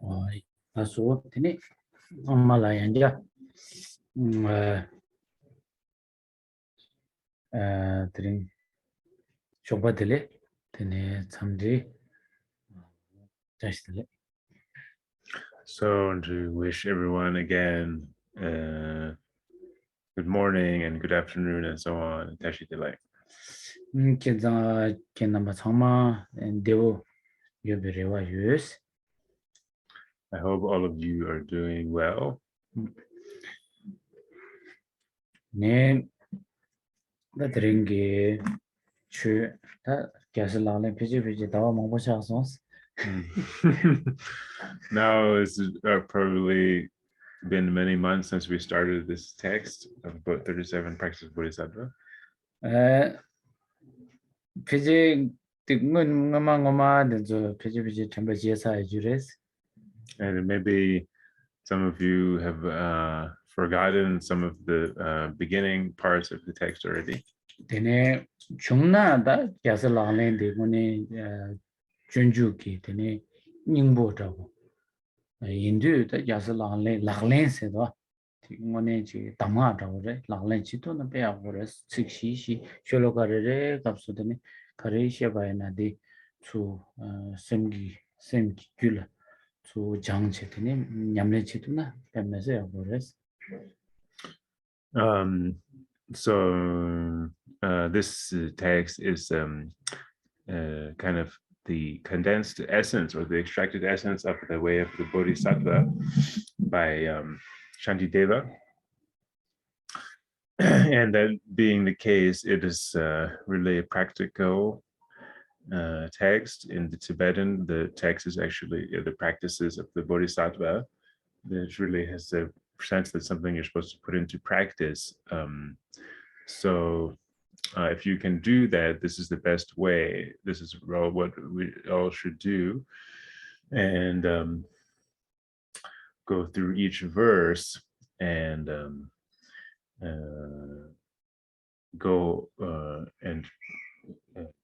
So, tini Malaya, Tring Chobadele, tini Samdi, Tashtele. So to wish everyone again good morning and good afternoon and so on. Tashi delay. Kiza Kenama Sama and Devo Yubirewa Yus. I hope all of you are doing well. Name the Tringi Chu Casalale Piji Dawa Mobosha songs. Now it's probably been many months since we started this text of about 37 practices of Bodhisattva. Piji Tigun Ngama, the Piji Temperature Juris. And maybe some of you have forgotten some of the beginning parts of the text already. Tene Chungna da Casalale de Mone Junjuki, Tene Ningbo Tabo. Indu that Casalale Laglen said, Mone Tamata, Laglen Chito, the Pea Forest, 6 she, Sholokare, Capsudene, Carisha by Nadi to Semgi, Semkula. To Jang Chetini, Yamle Chituna, Pemese Forest. So this text is kind of the condensed essence or the extracted essence of the way of the Bodhisattva by Shantideva. And that being the case, it is really a practical text. In the Tibetan, the text is actually the practices of the Bodhisattva. It really has the sense that something you're supposed to put into practice. So if you can do that, this is the best way. This is what we all should do. And go through each verse and go and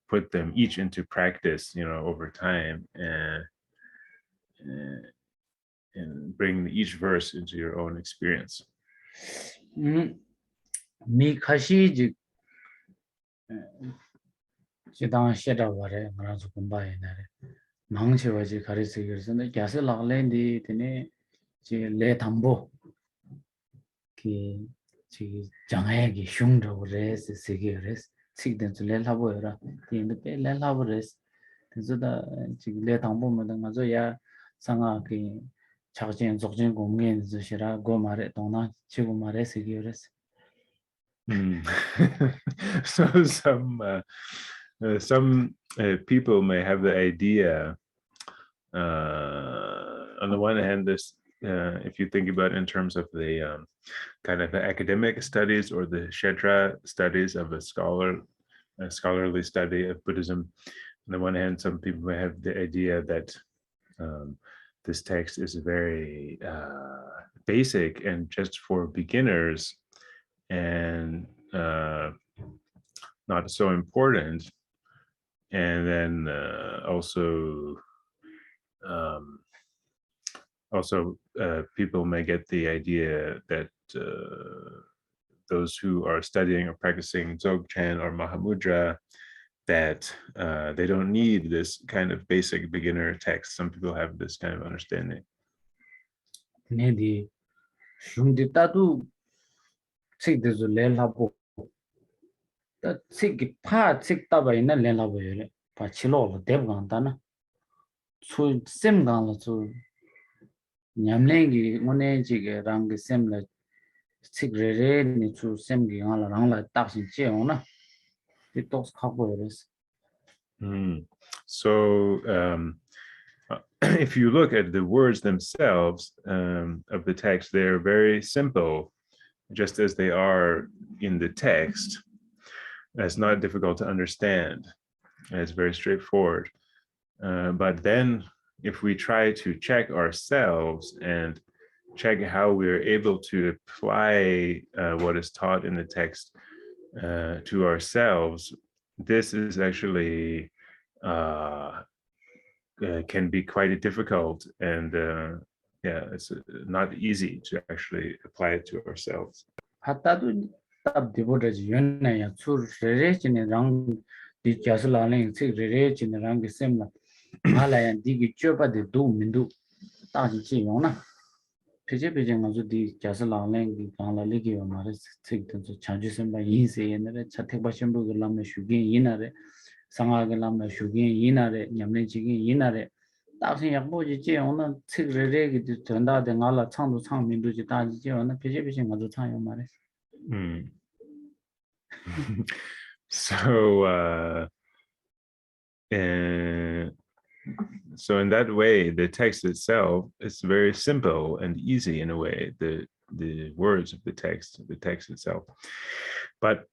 put them each into practice, over time, and bring each verse into your own experience. Mi Kashi Chidang Shedaware, Marazukumba, Mangchewaji Karisigas, and the Castle Lalendi, Tene, Le Tambo, Ki Jangagi, Shunda, Res, Sigiris, Sigden to Lelabora, in the Pay Lelabores, Tizuda, Le Tambo, Madamazoya, Sangaki, Chajin, Zojin, Gomgin, Zushira, Gomare, Dona, Chigumare, Sigiris. So some people may have the idea, on the one hand, this if you think about it in terms of the kind of the academic studies or the Kshetra studies of a scholarly study of Buddhism, on the one hand, some people may have the idea that this text is very basic and just for beginners and not so important. And then also people may get the idea that those who are studying or practicing Dzogchen or Mahamudra, that they don't need this kind of basic beginner text. Some people have this kind of understanding. Nedi Shunditatu Sik the Zulelabo. The Sik Pa Sik Taba in a Lelabo, Pachilo, Devgantana. So Semgan to Yamlengi, Monegi, Rang Semla Sigre, to Semgi, around like Taxi Cheona. It talks cowboys. So if you look at the words themselves of the text, they're very simple, just as they are in the text. It's not difficult to understand. It's very straightforward. But then if we try to check ourselves and check how we're able to apply what is taught in the text to ourselves, this is actually can be quite difficult, and yeah, it's not easy to actually apply it to ourselves. 하다도 답 디보다지 연나야 출 레레진의 랑 디자슬라는 책 레레진의 랑게 셈나 알아야 디기 쩌바데 도 민도 따지지 용나 페제베제 가서 디 자슬라는 기 강라리기 말에 책도 자주 셈바 인세 옛날에 차택바심부 글라메 슈긴 이나레 상하게 라메 슈긴 이나레 냠내지긴 이나레 다신 약보지 제용은 책 레레기 전다데 알아 창도 창 민도지 따지지 용나 페제베제 가서 창요 말에 So so in that way, the text itself is very simple and easy in a way, the words of the text itself. But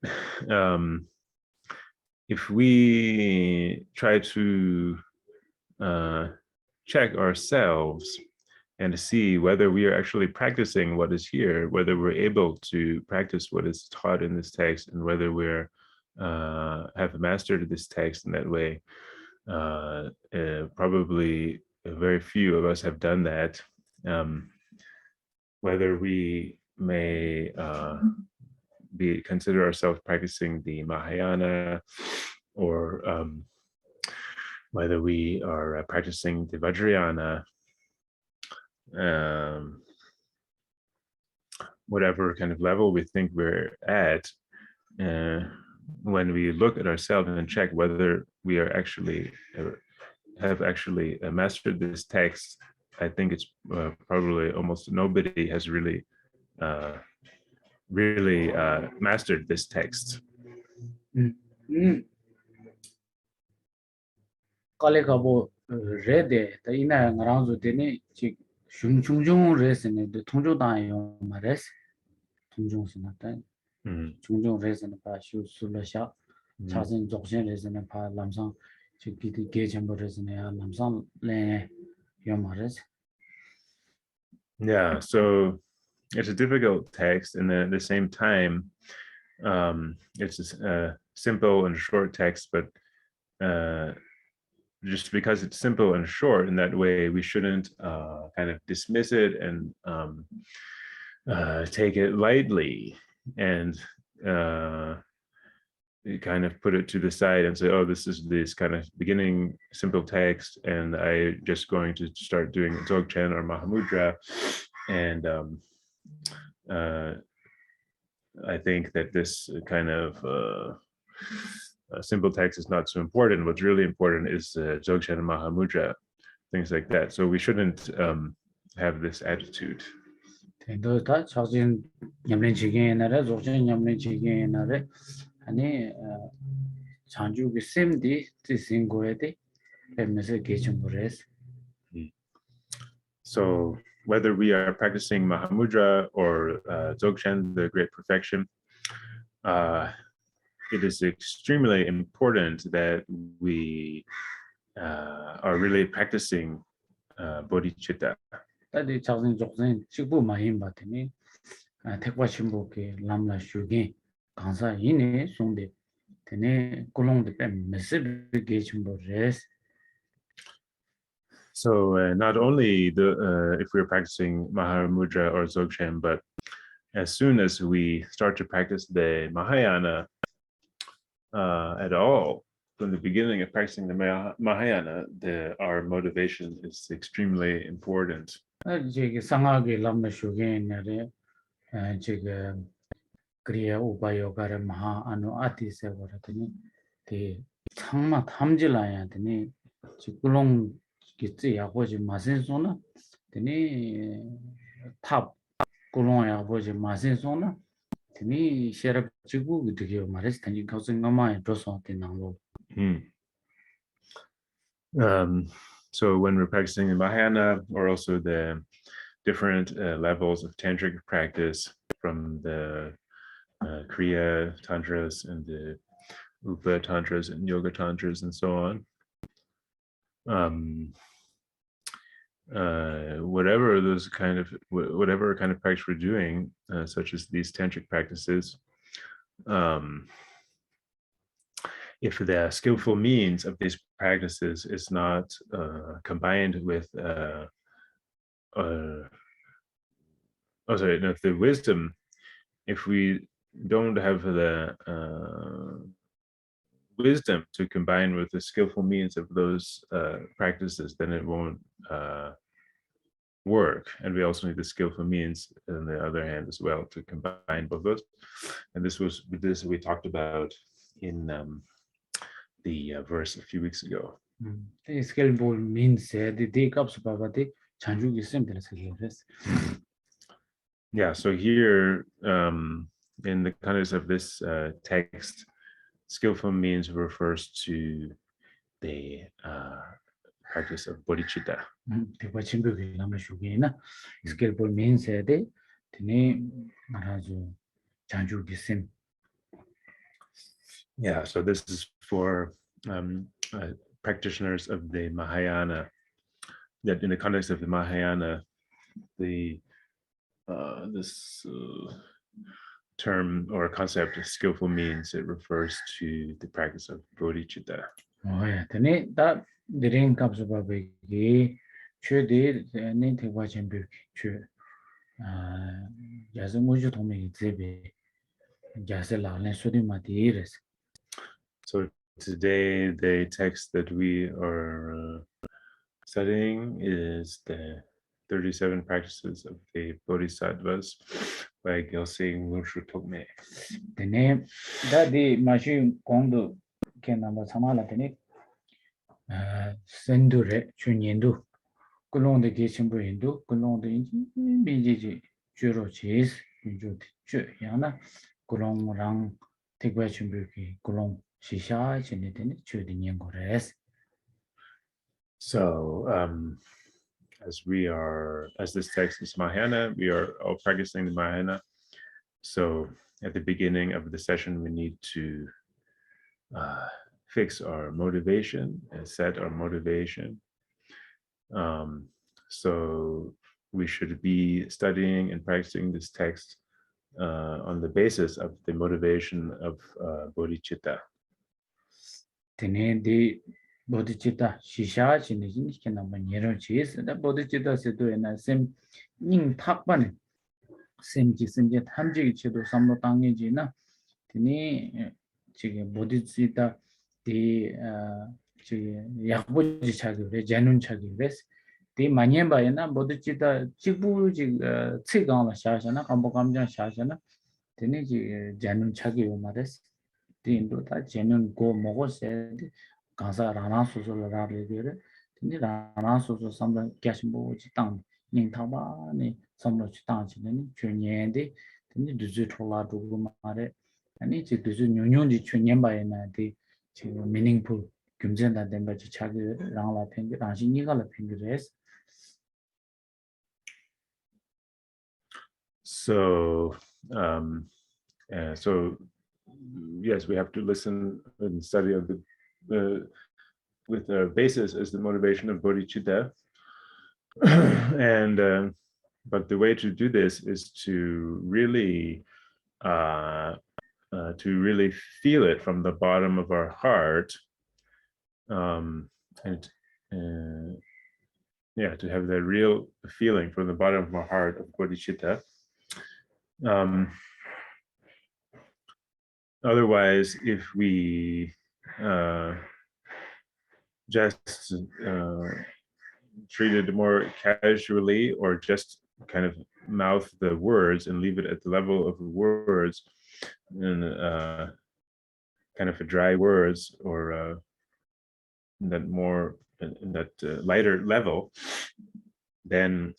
if we try to check ourselves and see whether we are actually practicing what is here, whether we're able to practice what is taught in this text, and whether we're have mastered this text in that way, probably very few of us have done that. Whether we may consider ourselves practicing the Mahayana, or whether we are practicing the Vajrayana, whatever kind of level we think we're at, when we look at ourselves and check whether we are actually have actually mastered this text, I think it's probably almost nobody has really mastered this text. 칼레가보 레데 이나 나랑도 되네 지 중중 레스네 통조다요 말레스 통종스나다 중중 레스네 바슈 술라샤 차진 적신 레스네 바 남상 지기디 게쳔버 레스네 남상 레 요마레스. Yeah, so it's a difficult text, and at the same time, it's a simple and short text, but just because it's simple and short in that way, we shouldn't kind of dismiss it and take it lightly and kind of put it to the side and say, oh, this is this kind of beginning simple text, and I'm just going to start doing Dzogchen or Mahamudra. And I think that this kind of simple text is not so important. What's really important is Dzogchen and Mahamudra, things like that. So we shouldn't have this attitude. So whether we are practicing Mahamudra or Dzogchen, the Great Perfection, it is extremely important that we are really practicing bodhicitta. So not only if we're practicing Mahamudra or Dzogchen, but as soon as we start to practice the Mahayana at all, from the beginning of practicing the Mahayana, our motivation is extremely important. Kriya Upayogara Maha Anu Ati Sevaratini, the Tangma Tamjilaya, the Chikulong Kitsi Yahoji Masin Sona, the Tap Kulong Yahoji Masin Sona, the me Sherab Chiku with the Maris, and you causing a mind to something now. So when we're practicing the Mahayana, or also the different levels of tantric practice, from the Kriya Tantras and the Upa Tantras and Yoga Tantras and so on, whatever kind of practice we're doing, such as these tantric practices, if the skillful means of these practices is not combined with if the wisdom, if we don't have the wisdom to combine with the skillful means of those practices, then it won't work. And we also need the skillful means on the other hand as well to combine both those. And this we talked about in the verse a few weeks ago. The skillful means the take up Bhavati Chanju is Yeah, so here in the context of this text, skillful means refers to the practice of bodhicitta. Skillful means the Maharaju Chanju Gisim. Yeah, so this is for practitioners of the Mahayana, that in the context of the Mahayana, this term or concept of skillful means, it refers to the practice of bodhicitta. Oh yeah, that the rain comes about big sure did any take watching book sure Yazamuju told me Yazela Sudi Matiris. So today the text that we are studying is the 37 practices of the Bodhisattvas by Gyaltseng Lunshu Tokme. The name that the machine Kondo can number Samala Tene Sendure Chunyendu Kulon the Gishimbu Hindu, Kulon the BGG Juro Cheese, Yana, Kulon Rang, Tigwachimbuki, Kulon Shisha, Chinitini, Chudin Gores. So as this text is Mahayana, we are all practicing the Mahayana. So at the beginning of the session, we need to fix our motivation and set our motivation. So we should be studying and practicing this text on the basis of the motivation of bodhicitta. The Bodhichitta, Shisha, Chinizin, can number Nero cheese, the Bodhichitta said to an same Ning Takban, same Jisim Hamji Chido Samotang Gina, Tini Bodhichitta, the Yabuji Chagi, Janun Chagi, the Manyamba, Bodhichitta, Chibu, Tsigang, Shashana, Kambokamja Shashana, Tini Janun Chagi, Mares. The Indo that genuine go more said Gansa Rana Susu Rari, the Rana Susu some Gashbo Chitan, Nintaba, some Chitan, Chunyandi, the Duzitola to Mare, and it's a Duzunion di Chunyamba in the meaningful Gumzen that then by Chagi, Rana Pink, Ranjinigal Pingres. So, yes, we have to listen and study of the with the basis as the motivation of bodhicitta, and but the way to do this is to really feel it from the bottom of our heart, and to have that real feeling from the bottom of our heart of bodhicitta. Otherwise, if we just treat it more casually or just kind of mouth the words and leave it at the level of the words and kind of dry words or that lighter level, then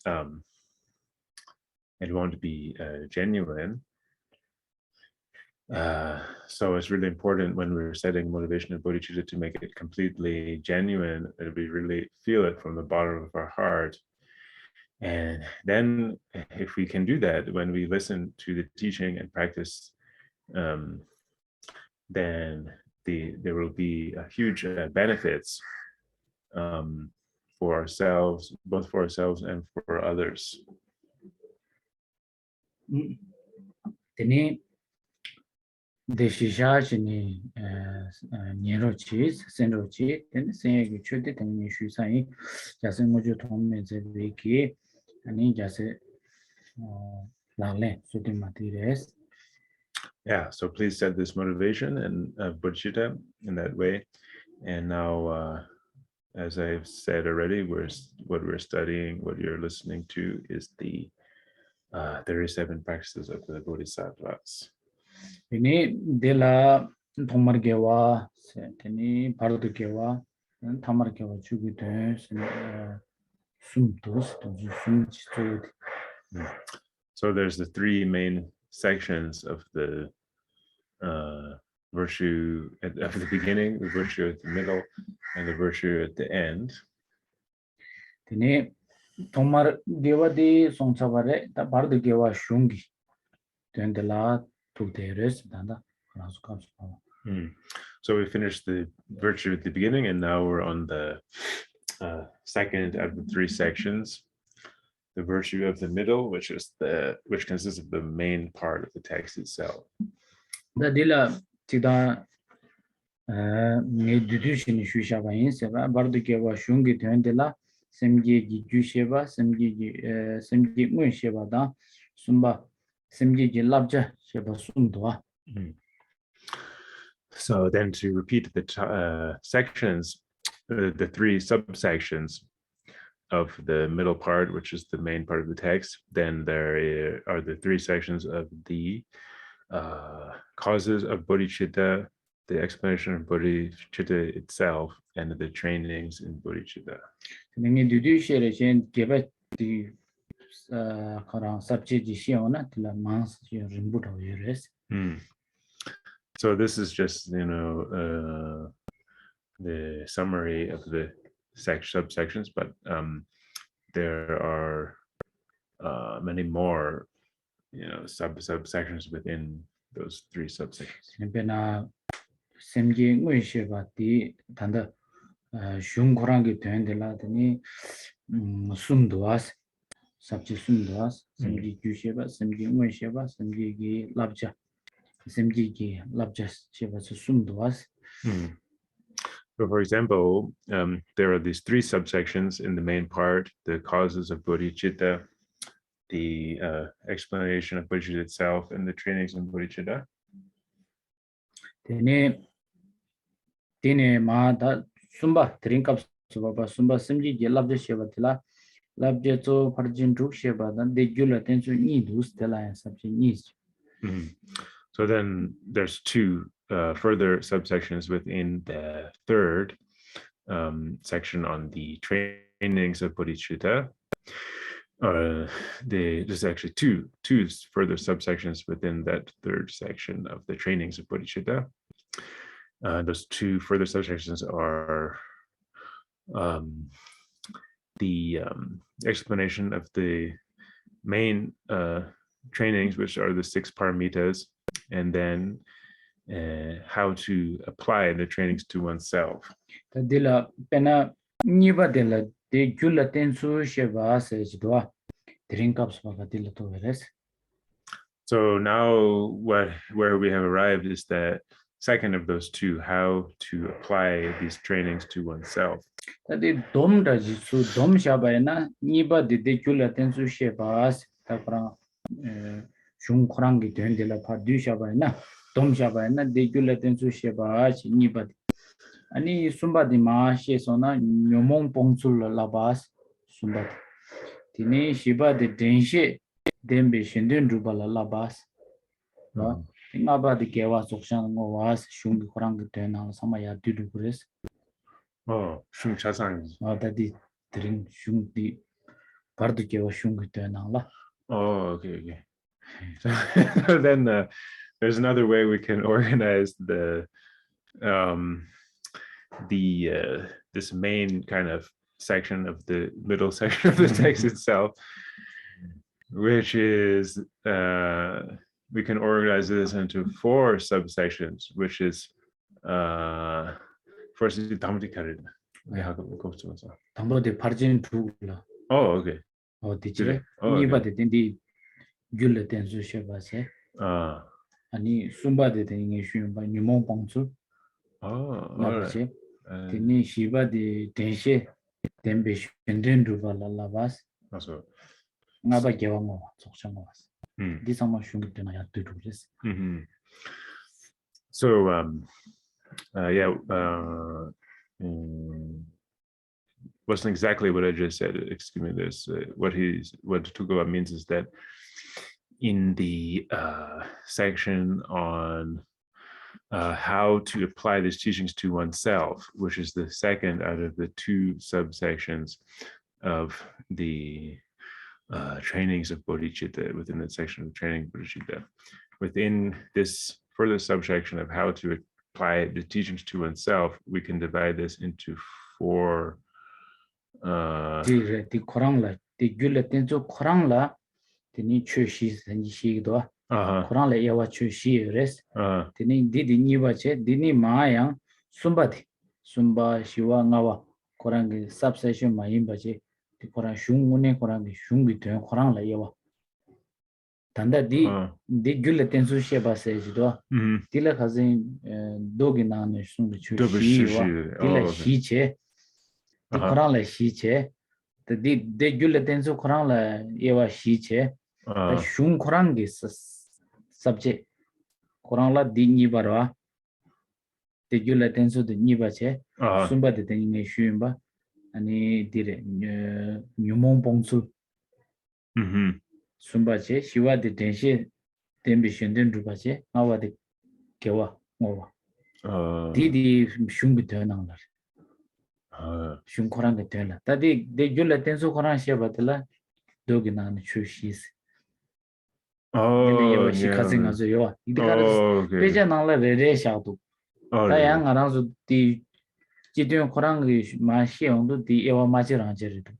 it won't be genuine. So it's really important when we're setting motivation of bodhicitta to make it completely genuine, that we really feel it from the bottom of our heart. And then if we can do that when we listen to the teaching and practice, then there will be huge benefits for ourselves, both for ourselves and for others. Deshishachi Nirochi, Senrochi, then saying you should it and you say, Jasemojo Tom Zebiki, and he just Lale, Sudim materials. Yeah, so please set this motivation and bodhicitta in that way. And now, as I've said already, what we're studying, what you're listening to is the 37 practices of the Bodhisattvas. Ini Dela Tomargewa, Teni Pardukewa, and Tamarkewa Chubitons, Sumtos, Sum. So there's the three main sections of the virtue at the beginning, the virtue at the middle, and the virtue at the end. Teni Tomar Gewa di Sonsavare, the Pardukewa Shungi, then the La Tuteres, Danda, Rascals. So we finished the virtue at the beginning, and now we're on the second of the three sections, the virtue of the middle, which consists of the main part of the text itself. The Dilla Tida Meditation Shushava in Seva, Bardukewa Shungi Tendela, Semji Jusheva, Semji Munsheva da, Sumba, Semji Labja, Sheva Sundwa. So then to repeat the sections, the three subsections of the middle part, which is the main part of the text, then there are the three sections of the causes of bodhicitta, the explanation of bodhicitta itself, and the trainings in bodhicitta. So this is just, the summary of the subsections, but there are many more, subsections within those three subsections. Semji Munsheva di Tanda Shunkorangi Tendela Sumduas, Subject Sumduas, Semji Jusheva, Semji Munsheva, Semji Labja, Semji Labja Sheva Sumduas. So for example, there are these three subsections in the main part: the causes of bodhicitta, the explanation of bodhicitta itself, and the trainings in bodhicitta. Tene ma da Sumba drink up Sumba Semji Labja Sheva Tila, Labja to Parjin Druk Sheva, then they Jula Tensu Nidus Tela and subject needs. So then there's two further subsections within the third section on the trainings of bodhicitta. There's actually two further subsections within that third section of the trainings of bodhicitta. Those two further subsections are the explanation of the main trainings, which are the 6 paramitas, and then how to apply the trainings to oneself. So now where we have arrived is the second of those two, how to apply these trainings to oneself. Ani Sumbadi ma she sona nyomong pongsul labas Sumbadi. Tini Shiba de Denshe Dembe Shinden Rubala labas. Ngaba de Gewa Sokshan was Shungi Korang Tena Samaya Dudugres. Oh, Shung Chasang. Oh, that is drink Shungi Pardukewa Shungi Tena. Oh, okay. So then there's another way we can organize this main kind of section of the middle section of the text itself, which is we can organize this into 4 subsections, which is first is Dhammadikarit. Dhamma de Parjin Trula. Oh, okay. Oh, did you? Anybody didn't Gula Tensu Shevase? 아니 숨바데 되는 쉬운바 니몽 봉수 Oh, all right. 나버지 되니 시바디 dense 덴베 쉔덴 루발라라바스 Also, 나바 개왕어 속상어스 mm, 디상마 슝드나 야뜨루레스 mhm. So, yeah, wasn't exactly what I just said. Excuse me. This what Tukuba means is that in the section on how to apply these teachings to oneself, which is the second out of the two subsections of the trainings of bodhicitta, within that section of training bodhicitta. Within this further subsection of how to apply the teachings to oneself, we can divide this into four. 디 코랑라 디 귤레 텐조 코랑라 디니 추시 산지시도 코랑라 야와 추시레스 디니 디디 니바체 디니 마양 숨바디 숨바 시와 나와 코랑기 subsection 마임바체 디 코랑 슝문에 코랑기 슝비 된 코랑라 야와 단다 디 귤레 텐조 셰바세지도 딜라 가진 도기나네 슝비 추시와 딜라 시체 디 코랑라 시체 디 귤레 텐조 코랑라 야와 시체 다 슝 코랑기 subject 코랑라 디 니바라 디 귤레 텐조 디 니바체 숨바데 데니 슈임바 아니 디레 뉴몽 봉수 숨바체 시와데 덴시 덴비 쉔덴 루바체 나와데 개와 뭐와 디디 슝비 되나라 슝 코랑게 되나 다디 디 귤레 텐조 코랑 셰바들라 도기나는 추시스 Oh, 시카싱 아주요 이디가르 베자나라 레레샤도 다양 알아서 디 지도용 코랑이 마시용도 디 에와 마지랑제르도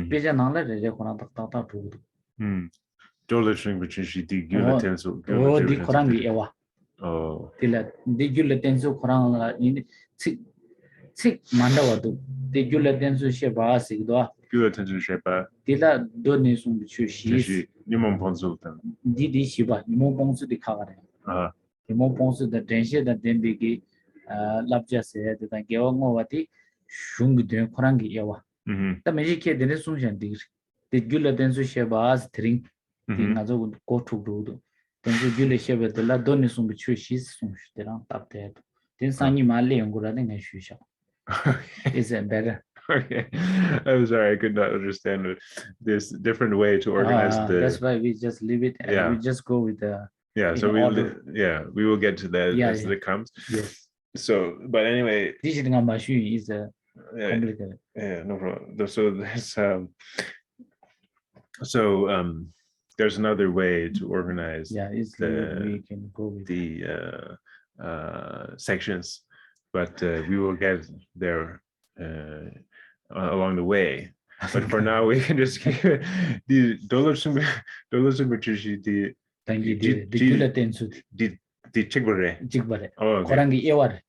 베자나라 레레 코랑 딱딱딱 두고 돌르싱 비치시 디 귤레 텐소 디 코랑이 에와 딜라 디 귤레 텐소 코랑라 이 칙 만다와도 디 귤레 텐소 셰바시도 귤레 텐소 셰바 딜라 도니송 비추시 니몬 본소다 디디 시바 니몬 봉수 디 카가레 니몬 봉수 다 덴시 다 덴비기 랍자세 다 게옹오와티 슝기 된 코랑기 야와 다 메지케 데네 송샨 디 귤레 덴수 셰바스 트링 디 나조 고투도도 덴수 귤레 셰베들라 도니송 비추시 송슈데랑 답데 덴 산이 말레 연구라데 네 슈샤 is it better? Okay, I'm sorry, I could not understand this different way to organize the. That's why we just leave it. And we just go with the. Yeah, so we will get to that as it comes. Yes. So, but anyway. This is complicated. Yeah, no problem. So there's another way to organize. Yeah, we can go with the sections, but we will get there along the way. But for now, we can just keep the chigbare korangi ewar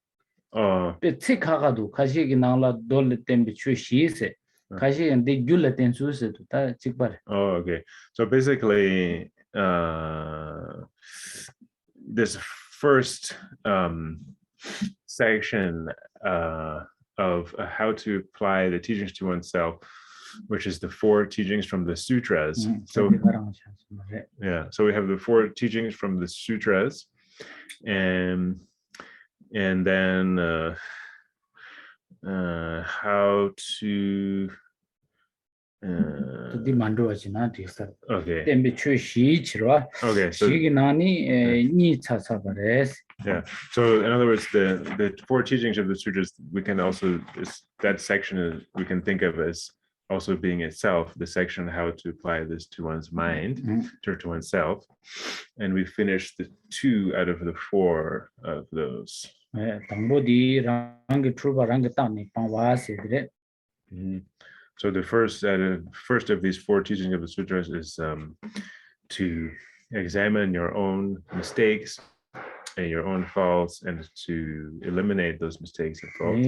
pe tsikagadu kashi nangla dol tembe chushi se kashi de gula tensu se ta chigbare. Oh, okay. So basically, this first section of how to apply the teachings to oneself, which is the four teachings from the sutras. So we have the four teachings from the sutras, and then how to okay, so in other words, the four teachings of the sutras, we can also, that section we can think of as also being itself the section how to apply this to one's mind, to oneself, and we finished the two out of the four of those. So the first of these four teachings of the sutras is to examine your own mistakes and your own faults, and to eliminate those mistakes and faults.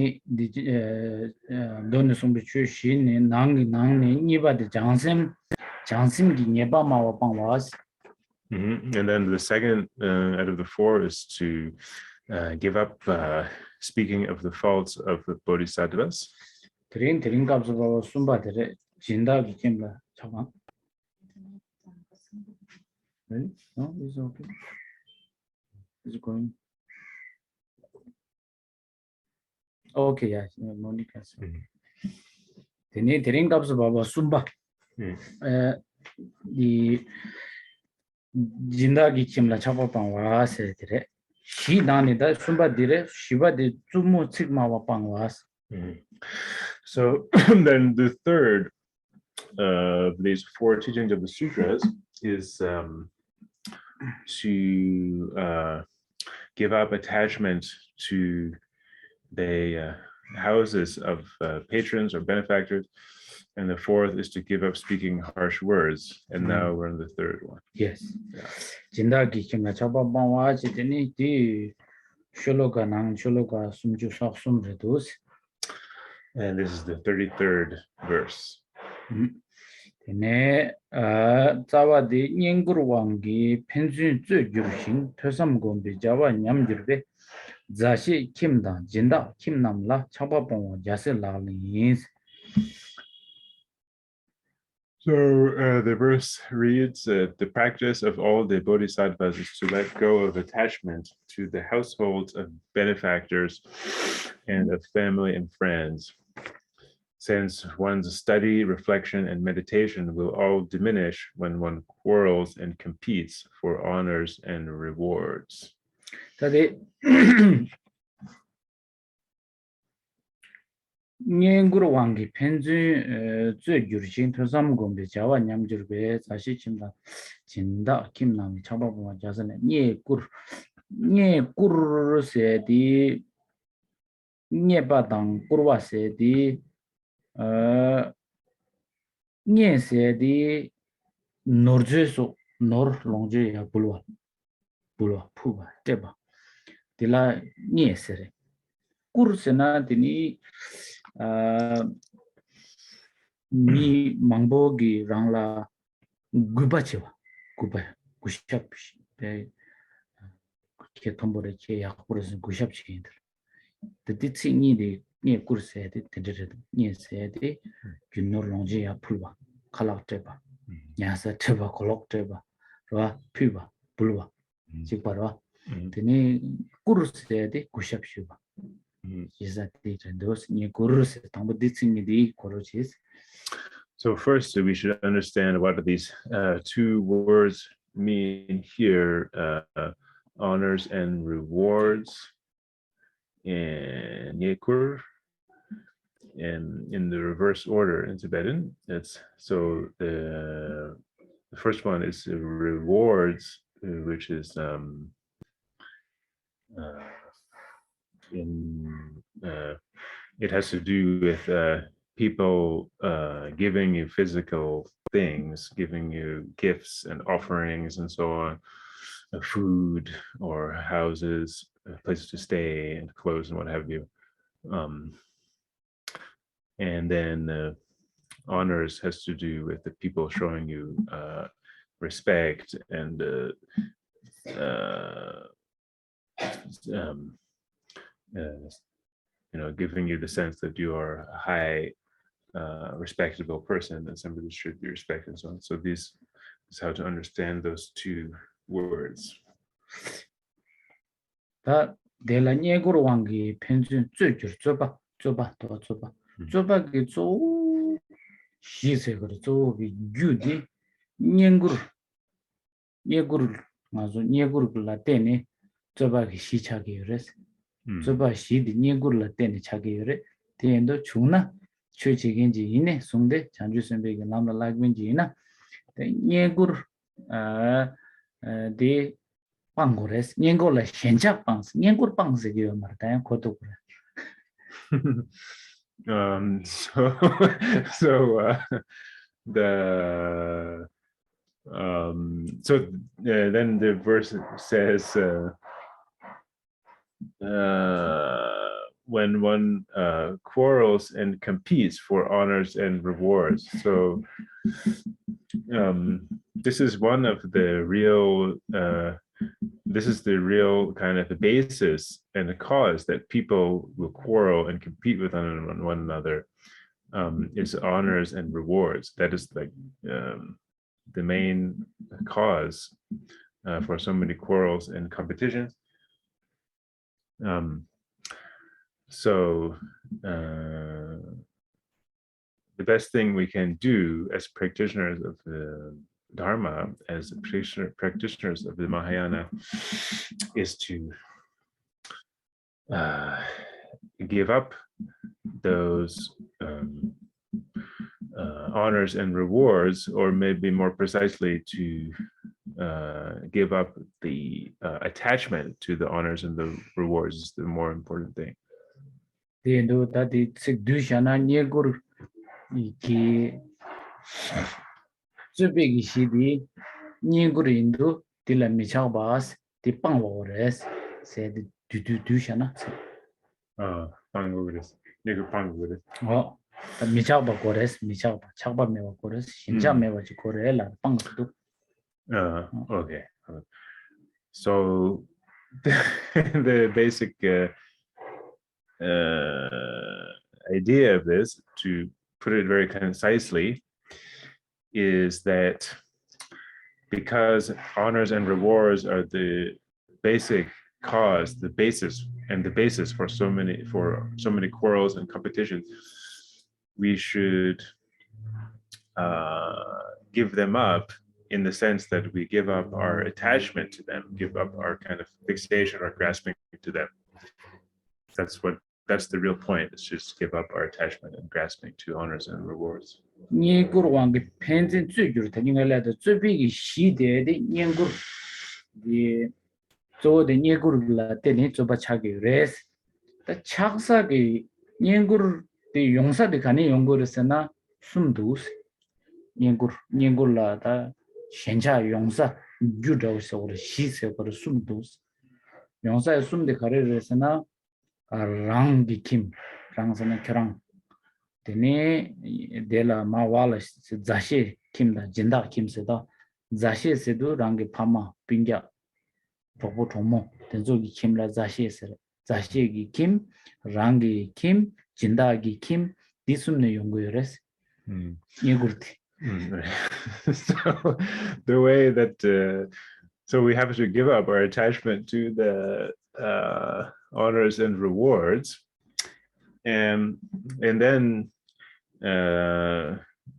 And then the second out of the four is to give up speaking of the faults of the Bodhisattvas. 드린 값을 봐봐 숨바들에 진다기 김라 잠깐. Ready? No, it's okay. It's going. Okay, yeah, Monica. 드린 값을 봐봐 숨바. 이 진다기 김라 잡아방 와서 그래. 시나니다 숨바들에 시바데 주무 측마와 방 와서. So then the third of these four teachings of the sutras is to give up attachment to the houses of patrons or benefactors, and the fourth is to give up speaking harsh words. And now we're in the third one. Yes. 진다기 김라 잡아방 와서 되니 디 슐로가 숨주 sak 숨레도스. And this is the 33rd verse. 네, 자와디 닝구르왕기 펜준 쯔규신 퇴삼곰비 자와 냠주르베 자시 김다 진다 김남라 차바봉 야슬라린. So the verse reads, the practice of all the Bodhisattvas is to let go of attachment to the households of benefactors and of family and friends, since one's study, reflection, and meditation will all diminish when one quarrels and competes for honors and rewards. 다데 닝구르왕기 펜준 쯔규신 퇴삼곰비 자와 냠주르베 자시 김다 진다 김남 차바봉 야슬네 녜꾸르세디 녜바당 꾸르와세디 녜세디 노르제소 노르롱제야 불와 푸바 때바 딜라 녜세레 꾸르세나 디니 미 망보기 랑라 구바치와 구샵시 데 케톰보레 제 약보레스 구샵시인들 드디치니데 니 쿠르세데 데데데 니세데 균노롱제야 풀바 칼락테바 야사 테바 콜록테바 와 퓨바 불바 직바라 드니 쿠르세데 구샵시바 So first, we should understand what these two words mean here, honors and rewards, and yekur, and in the reverse order in Tibetan. It's so the first one is rewards, which is it has to do with people giving you physical things, giving you gifts and offerings and so on, food or houses, places to stay and clothes and what have you. And then honors has to do with the people showing you respect and giving you the sense that you are a high, respectable person and somebody should be respected and so on. So this is how to understand those two words. 다 델라니에고로 왕기 편준 쯔줄 좁아 좁아게 좁 시세 그래 좁이 유디 녀구르 맞아 녀구르라 때네 좁아게 시차게 그래서 좁아 시디 녀구르라 때네 차게 그래 대엔도 중나 최지긴지 이네 송대 잔주선배가 남라 라그민지나 녀구르 데 방고레스 녀고라 현작 방스 녀고르 방스기요 말다요 고도 그래. Then the verse says when one quarrels and competes for honors and rewards. So this is one of the real, this is the real kind of the basis and the cause that people will quarrel and compete with one another, is honors and rewards. That is like the main cause for so many quarrels and competitions. So the best thing we can do as practitioners of the Dharma, as practitioners of the Mahayana, is to give up those honors and rewards, or maybe more precisely to give up the attachment to the honors and the rewards is the more important thing. Okay. So the basic idea of this, to put it very concisely, is that because honors and rewards are the basic cause, the basis for so many quarrels and competitions, we should give them up in the sense that we give up our attachment to them, give up our kind of fixation or grasping to them. That's the real point. It's just give up our attachment and grasping to honors and rewards. rangi kim rangsana kerang tene dela mawala zashe kim da jinda kim se da zashe se do rangi pama pingya popo tomo tenzo gi kim la zashe se zashe gi kim rangi kim jinda gi kim disumne yongo yores yegurti. So the way that so we have to give up our attachment to the honors and rewards, and then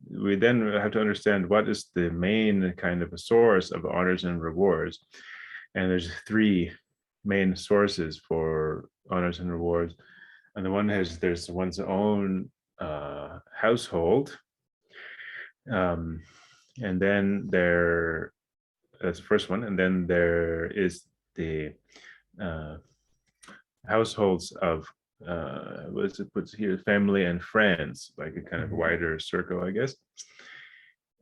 we then have to understand what is the main kind of a source of honors and rewards. And there's three main sources for honors and rewards. On the one hand, there's one's own household, and then that's the first one, and then there is the households of what's it puts here, family and friends, like a kind of wider circle, I guess.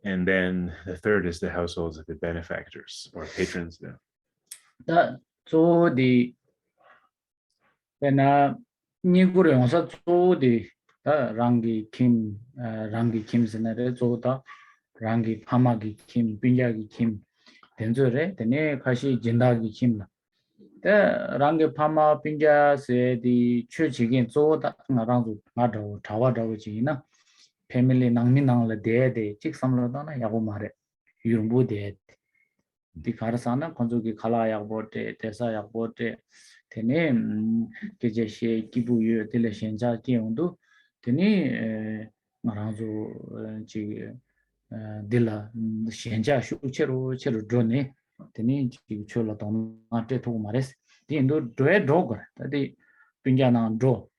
And then the third is the households of the benefactors or patrons. So the when niguru yongsa so the rangi kim senare so da rangi pamagi kim pinjagi kim tenzore tene kashi jindagi kim the rangi pama pinja se di chujigin so da ngarang ngado tawa dawo ji na family nangmi nangla de chik samla da na yago mare yurumbu de di karasana konjogi khala yakbote tesa yakbote tene keje kibu yu tele shenja kiyondu tene maranzo ji dila shenja chero drone tene ji chola don ate to mares di ndo doe dog tadi pinja na do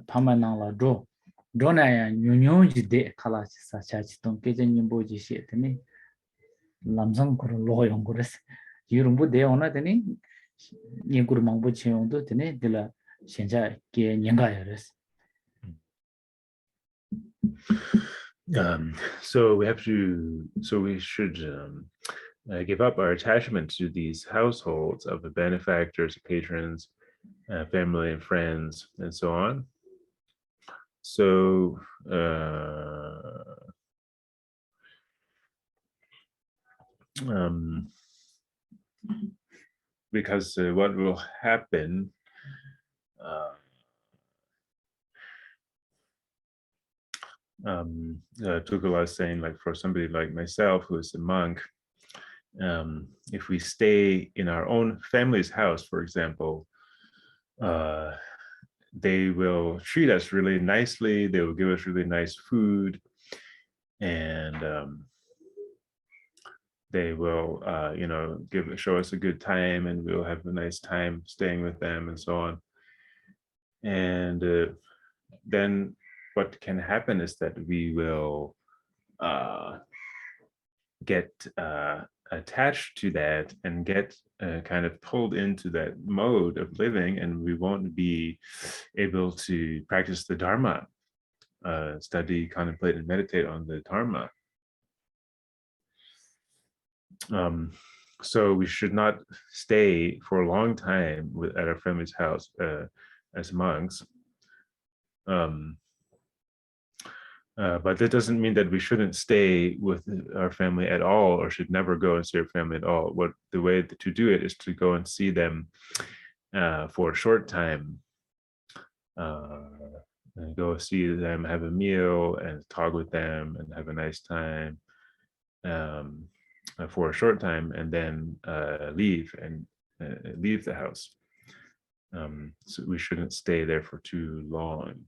pama na la do dona ya nyonyo ji de khala sa cha chi ton keje nyimbo ji she tene lamsang koro lo yong kores yurumbu de ona tene nyengkur mangbo cheyondo tene dila shenja ke nyenga yores. So we should give up our attachment to these households of the benefactors, patrons, family and friends, and so on. So because what will happen, Tulku was saying, like for somebody like myself who is a monk, if we stay in our own family's house, for example, they will treat us really nicely. They will give us really nice food, and they will, show us a good time, and we'll have a nice time staying with them, and so on. And then what can happen is that we will get attached to that and get kind of pulled into that mode of living, and we won't be able to practice the Dharma, study, contemplate, and meditate on the Dharma. So we should not stay for a long time at our family's house as monks. But that doesn't mean that we shouldn't stay with our family at all, or should never go and see our family at all. The way to do it is to go and see them for a short time, and go see them, have a meal, and talk with them, and have a nice time for a short time, and then leave the house. So we shouldn't stay there for too long.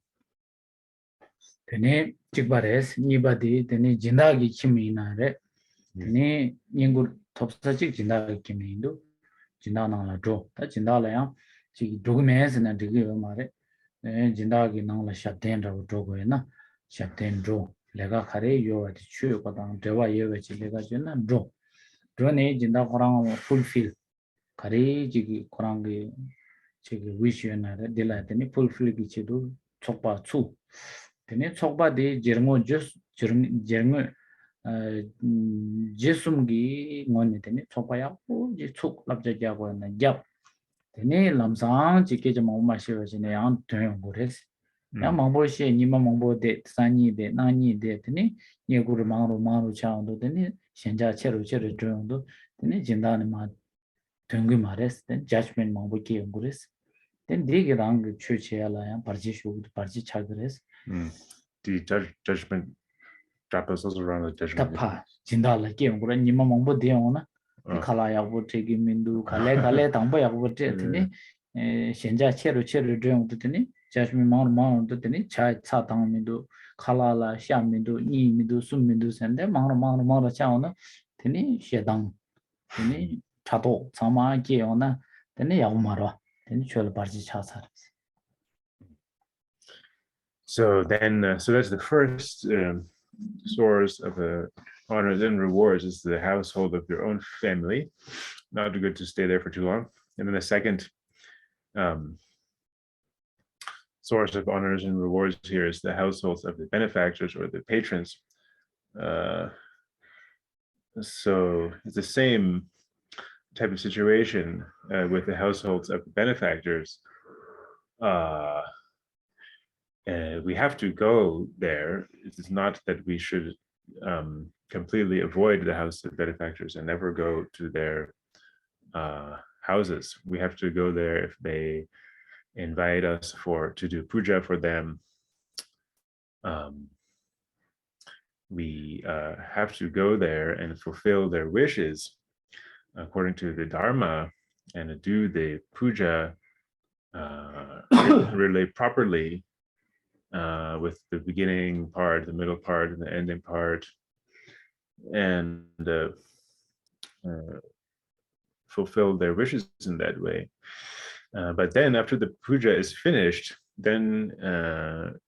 Tene chikbares nibadi tene jindagi chimina tene ningur topsa chik jindagi chimindo jindana la dro ta jindala yang chik document na digi mare jindagi nang la shabden ra dro go na shabden dro lega khare yo ati chu ko dang dewa ye we chi lega jena dro ne jinda korang fulfill khare ji korang ge chik wish na de la tene fulfill gi chidu chokpa chu tene chokpa de jermo jermo jesumgi ngone tene chokpa ya je chok labja ja go na jap tene lamsang ji ke jama ma she ne yang tön gores ya mangbo she ni ma mangbo de sanyi de nani de tene ye gur mangro cha do tene shenja chero tön do tene jinda ne ma töngi mares ten judgment mangbo ke gores ten de ge rang chu che ala ya parji shu parji cha gores The judgment drop us also around the judgment. Tapa jindala ke ngura nima mongbo de ona khala ya bo te gi mindu khale tangbo ya bo te tini shenja chero dreng tu tini judgment mang tu tini cha tang mindu khala la sha mindu ni mindu sum mindu sende mang cha ona tini shedang tini chato sama ke ona tini ya umaro tini chol barji cha sar. So then, so that's the first source of honors and rewards, is the household of your own family. Not good to stay there for too long. And then the second source of honors and rewards here is the households of the benefactors or the patrons. So it's the same type of situation with the households of the benefactors. We have to go there. It's not that we should completely avoid the house of benefactors and never go to their houses. We have to go there if they invite us to do puja for them. We have to go there and fulfill their wishes according to the Dharma, and do the puja really properly, with the beginning part, the middle part, and the ending part, and fulfill their wishes in that way. But then after the puja is finished, then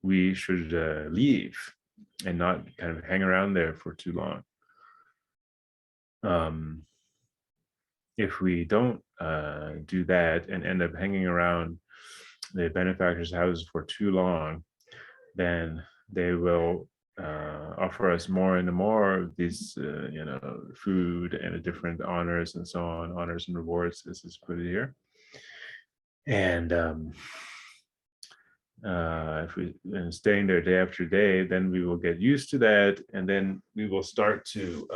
we should leave and not kind of hang around there for too long. If we don't do that and end up hanging around the benefactors' houses for too long, then they will offer us more and more of these, food and different honors and so on, honors and rewards, as is put here. And if we and staying there day after day, then we will get used to that, and then we will start to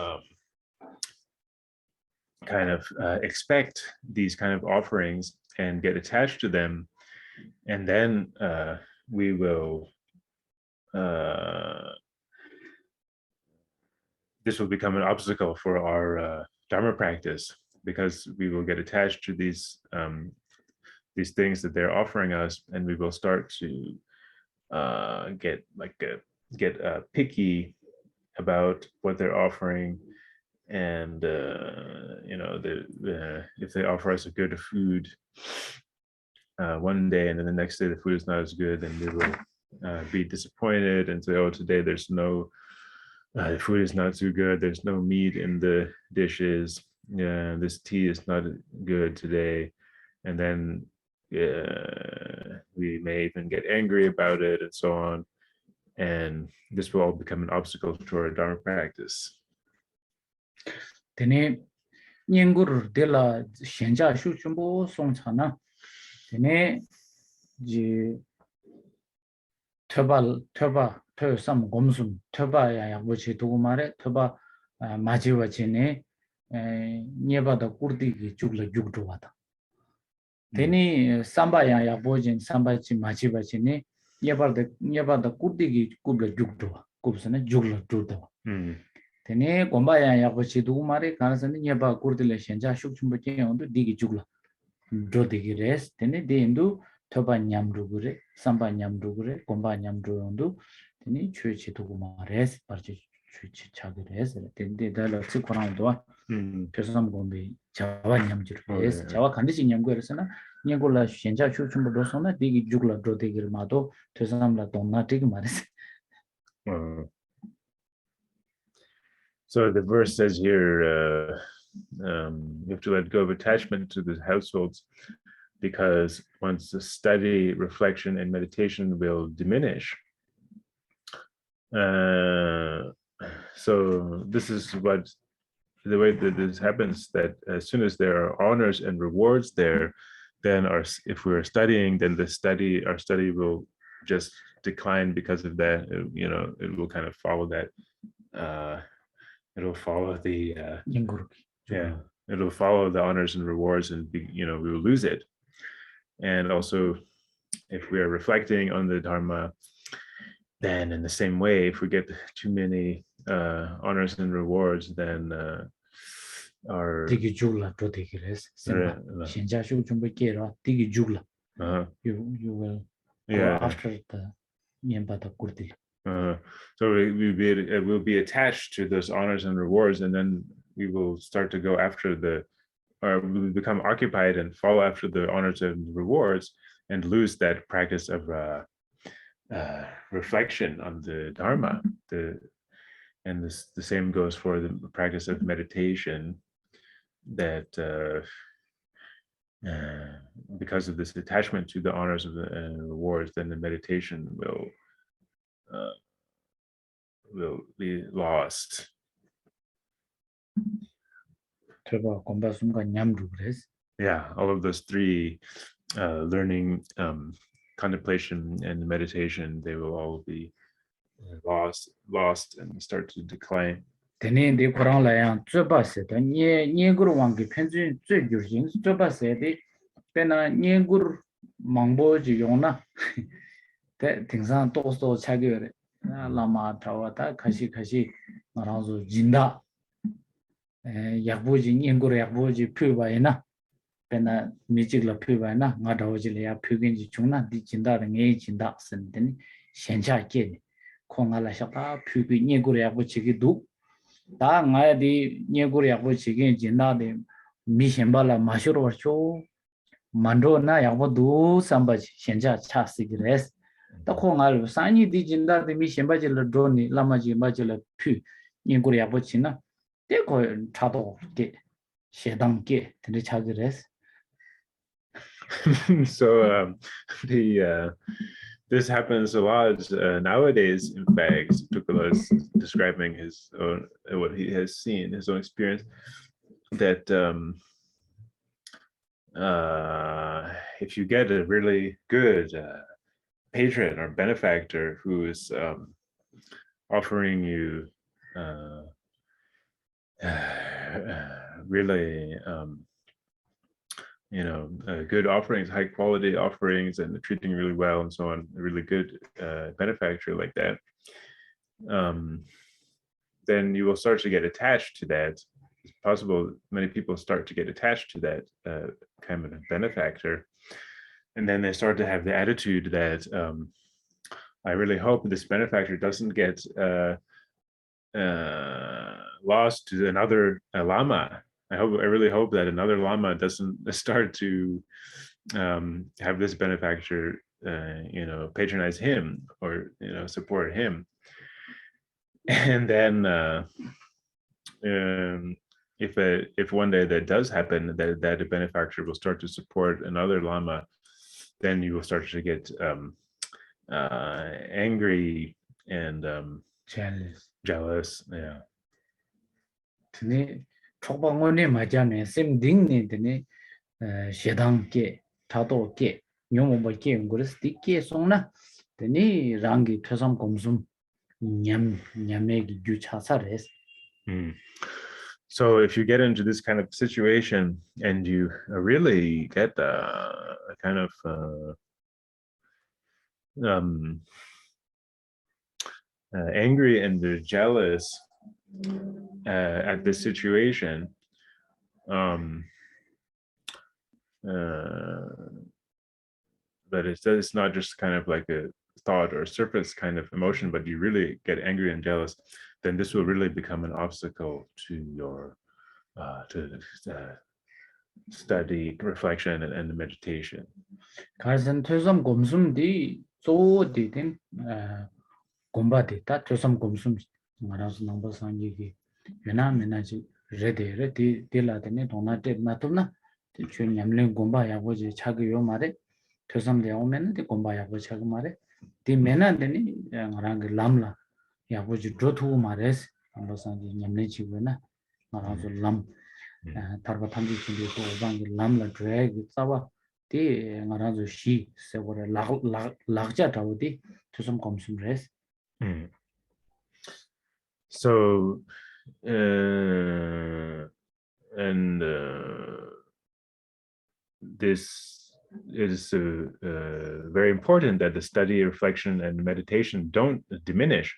kind of expect these kind of offerings and get attached to them, and then we will this will become an obstacle for our Dharma practice, because we will get attached to these things that they're offering us, and we will start to get picky about what they're offering. And if they offer us a good food one day, and then the next day the food is not as good, then we will be disappointed and say, oh, today there's no the food is not too good, there's no meat in the dishes, this tea is not good today. And then we may even get angry about it, and so on. And this will all become an obstacle to our Dharma practice. Tene nyenggur de la shenja shu chumbo song chana. Tene ji töba sam gomsum töba ya bochi dugu mare töba majiwa chene nyeba da kurdi gi chugla jugdu wada. Tene samba ya bojin samba chi majiwa chene nyeba da kurdi gi kubla jugdu wa. Kubsana jugla jugdu. Tene gomba ya bochi dugu mare kanasane nyeba kurdi la shenja shu chumbo chen ondu digi jugla. Drodigi res tene de indu töba nyamrugure, samba nyamrugure, gomba nyamrugundu, tene chuichi duguma res, parchi chuichi chagi res, tene dala tsikorangudwa, pyosam gombi jawa nyamjiru res, jawa kandisi nyamgu resana, nyengula shenja chuchumbu dosona, digi jugla drodigi mado, pyosamla donna digi mares. So the verse says here, you have to let go of attachment to the households, because once the study, reflection, and meditation will diminish. So this is the way that this happens, that as soon as there are honors and rewards there, then if we're studying, then our study will just decline because of that. It will kind of follow that. It'll follow the it'll follow the honors and rewards, and we will lose it. And also, if we are reflecting on the Dharma, then in the same way, if we get too many honors and rewards, then our you will go after the nyembata kurti. So it will be attached to those honors and rewards, and then we will start to go after we will become occupied and follow after the honors and rewards, and lose that practice of reflection on the Dharma. And the same goes for the practice of meditation, that because of this attachment to the honors of the rewards, then the meditation will be lost. Yeah, all of those three, learning, contemplation, and meditation, they will all be lost and start to decline. Lama tawata kashi naranzo jinda yakboji nyengor yakboji pyobaina pena mijigla pyobaina nga dawji ya pyogenji chungna di jinda de nge jinda sendeni shencha ke khongala shaka pyogi nyengor yakboji gi du da nga di nyengor yakboji gi jinda de mi shenbala mashuro warcho mandro na yakbo du sambaji shencha cha sigres. The Kongal Sani di Jinda the Mission Bajilla Droni, Lamaji Bajilla Pu, Yinguria Bochina, they go Chado get Shedam get to the charges. So this happens a lot nowadays. In fact, Tukula is describing his own what he has seen, his own experience, that if you get a really good patron or benefactor who is offering you really good offerings, high quality offerings, and treating really well and so on, a really good benefactor like that, then you will start to get attached to that. It's possible many people start to get attached to that kind of benefactor, and then they start to have the attitude that I really hope this benefactor doesn't get lost to another lama. I really hope that another lama doesn't start to have this benefactor, patronize him or support him. And then if one day that does happen, that a benefactor will start to support another lama, then you will start to get angry and jealous. Yeah. 촉방원에 맞자면 샘딩네 되네 she당께 타도께 뇽모께 그래서 디께 송나 되니 랑기 퇴삼 검숨 냠매기 주차사레스. So if you get into this kind of situation and you really get kind of angry and jealous at this situation, but it's not just kind of like a thought or surface kind of emotion, but you really get angry and jealous, then this will really become an obstacle to your study, reflection, and meditation. 가선 퇴섬 검숨디 조디든 곰바디다 퇴섬 검숨 말아서 넘버선 얘기 왜냐면아지 레데레 딜라데네 도나데 나토나 준 냠랭 곰바야 보지 차기요 말에 퇴섬데 오면은 디 곰바야 보지 차기 말에 디 메나데니 나랑 람라 야 보지 드투 말에스 넘버선 냠랭 지구나 말아서 람 tarpa thamji chindi to obangi lamla drag tsawa ti ngarazo shi sebore lagja tawdi tusum komsum res. So and this is very important that the study, reflection, and meditation don't diminish,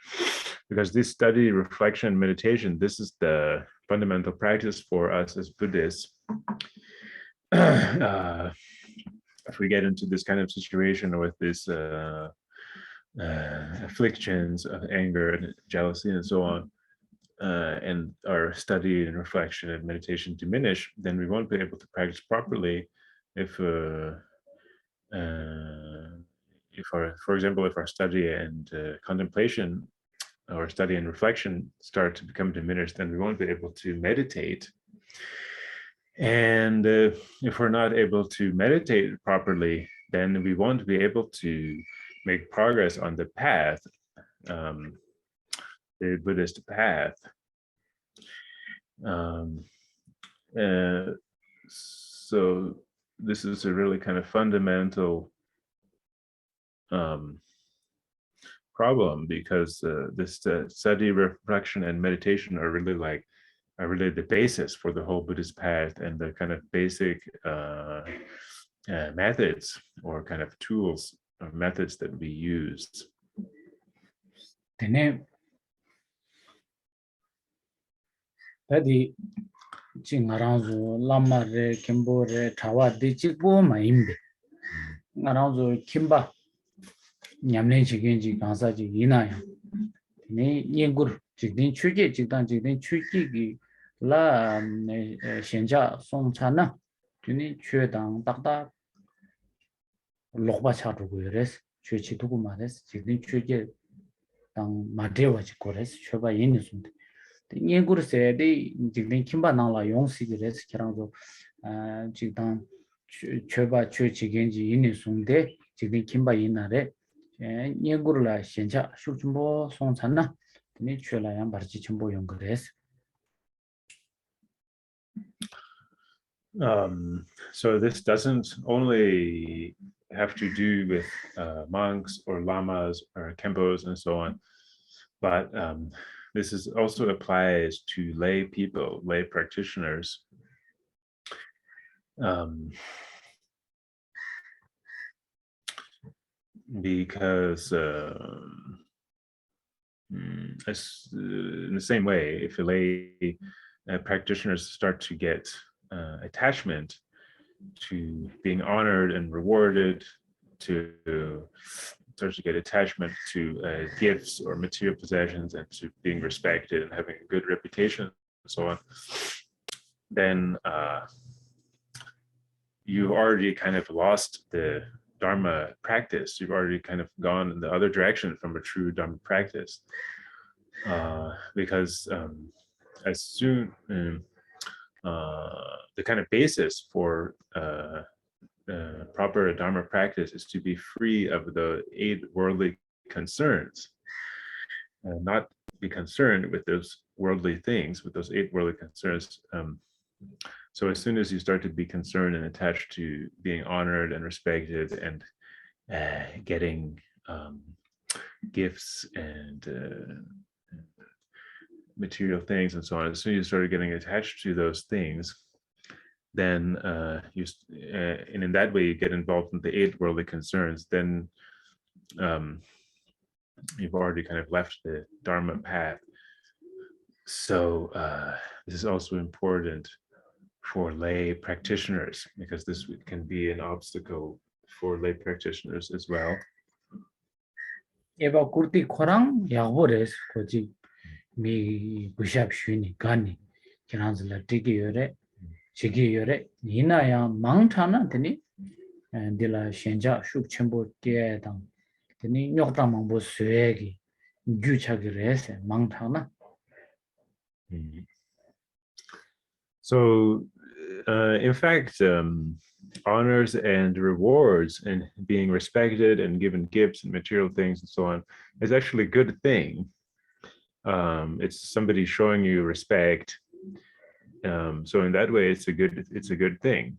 because this study, reflection, meditation, this is the fundamental practice for us as Buddhists. If we get into this kind of situation with this afflictions of anger and jealousy and so on, and our study and reflection and meditation diminish, then we won't be able to practice properly. If for example, if our study and contemplation or study and reflection start to become diminished, then we won't be able to meditate. And if we're not able to meditate properly, then we won't be able to make progress on the path, the Buddhist path. So this is a really kind of fundamental problem, because this study, reflection, and meditation are really the basis for the whole Buddhist path, and the kind of basic methods or kind of tools or methods that we use. Tene tadi chingaranzo lamare kimbore tawa de chikbo maimbe ngaranzo kimba 냠len chigenji gansaji inaya ne yengur jigdin chuje jigdan jigdin chuji gi la shenja songchana tuni chödang takda lokba chadugo yores chöchi dugu mares jigdin chuje dang madewa ji kores chöba yeni sunde yengur se de jigdin kimba nangla yongsi gires kiranzo jigdan chöba chöchi genji yeni sunde jigdin kimba yinare yengurla shencha shukchumbo songchana tuni chöla yang barchi chumbo yongres. So this doesn't only have to do with monks or lamas or kempos and so on, but this is also applies to lay people, lay practitioners. Because in the same way, if the lay practitioners start to get attachment to being honored and rewarded, start to get attachment to gifts or material possessions and to being respected and having a good reputation and so on, then you've already kind of lost the Dharma practice. You've already kind of gone in the other direction from a true Dharma practice. Because as soon the kind of basis for proper Dharma practice is to be free of the 8 worldly concerns, not be concerned with those worldly things, with those 8 worldly concerns. So as soon as you start to be concerned and attached to being honored and respected and getting gifts and material things and so on, as soon as you started getting attached to those things, then and in that way you get involved in the 8 worldly concerns, then you've already kind of left the Dharma path. So this is also important for lay practitioners, because this can be an obstacle for lay practitioners as well. Eba kurti korang yagbores koji mi gushab shuni gani kiranzla tiki yore chigi yore ina ya mangthana teni dila shenja shuk chenpo tie dang teni nyokta mangbo suegi gyu chagi rese mangthana. So in fact, honors and rewards and being respected and given gifts and material things and so on is actually a good thing. It's somebody showing you respect. So in that way, it's a good thing.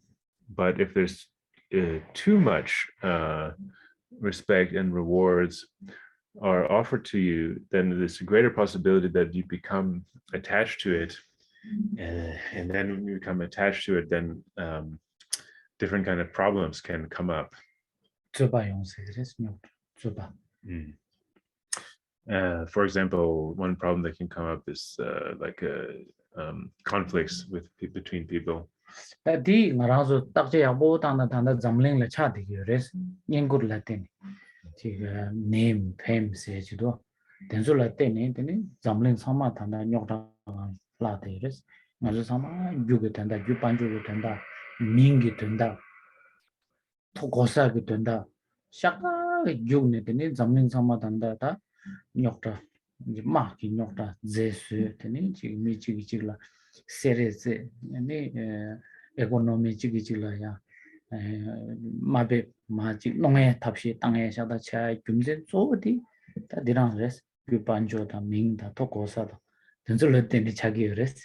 But if there's too much respect and rewards are offered to you, then there's a greater possibility that you become attached to it. And then when you become attached to it, then different kind of problems can come up. For example, one problem that can come up is like conflicts between people. Di ngarazo takje yabo tanda tanda zamling la cha digi res nyengur la teni chiga name fame se chido denzo la teni zamling sama tanda nyokta la de res ngazo sama yuge tanda yupanju ge tanda mingi tanda tokosa ge tanda shaka yugne teni zamling sama tanda ta nyokta ma ki nyokta zesu teni chigi mi chigi la sereze yani economy chigila ya mabe maji nong에 탑시 땅에 샤다 차 금제 조디 다 디랑 레스 비반조다 민다 토고사다 된절을 때니 자기 그랬어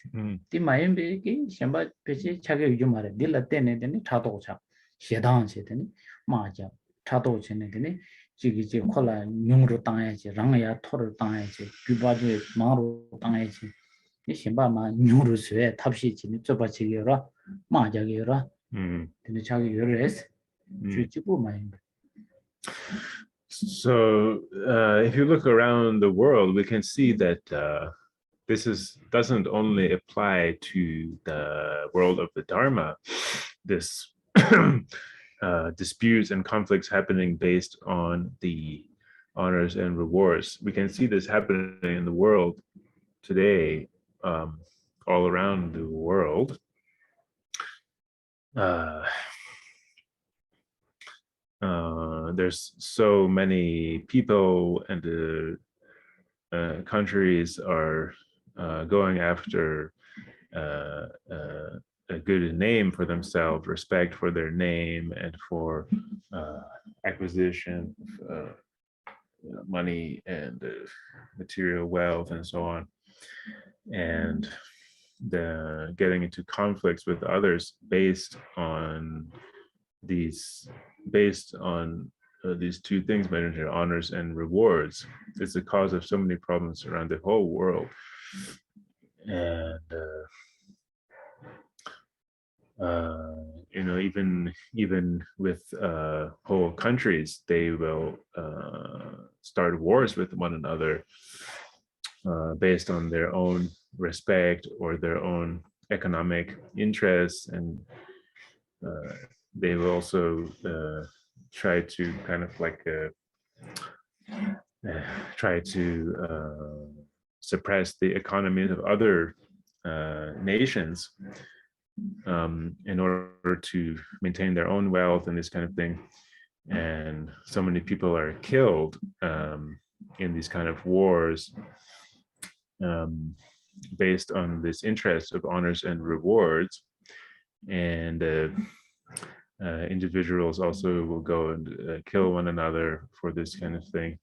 디 마임베기 셴바 베지 자기 요즘 말에 딜라 때네 되니 차도차 시당 시더니 마자 차도 전에 되니 지기지 콜라 용으로 땅에지 랑야 토를 땅에지 비바지 마로 땅에지 이 셴바마 뉴르스에 탑시 지니 좁아지기라 마자기라 근데 자기 요레스 주지부 마인. So if you look around the world, we can see that this doesn't only apply to the world of the Dharma, this disputes and conflicts happening based on the honors and rewards. We can see this happening in the world today, all around the world. There's so many people and countries are going after a good name for themselves, respect for their name, and for acquisition of money and material wealth and so on. And getting into conflicts with others based on these two things mentioned, honors and rewards. It's the cause of so many problems around the whole world. And even with whole countries, they will start wars with one another based on their own respect or their own economic interests, and they will also try to kind of like try to suppress the economies of other nations in order to maintain their own wealth and this kind of thing. And so many people are killed in these kind of wars based on this interest of honors and rewards. And individuals also will go and kill one another for this kind of thing.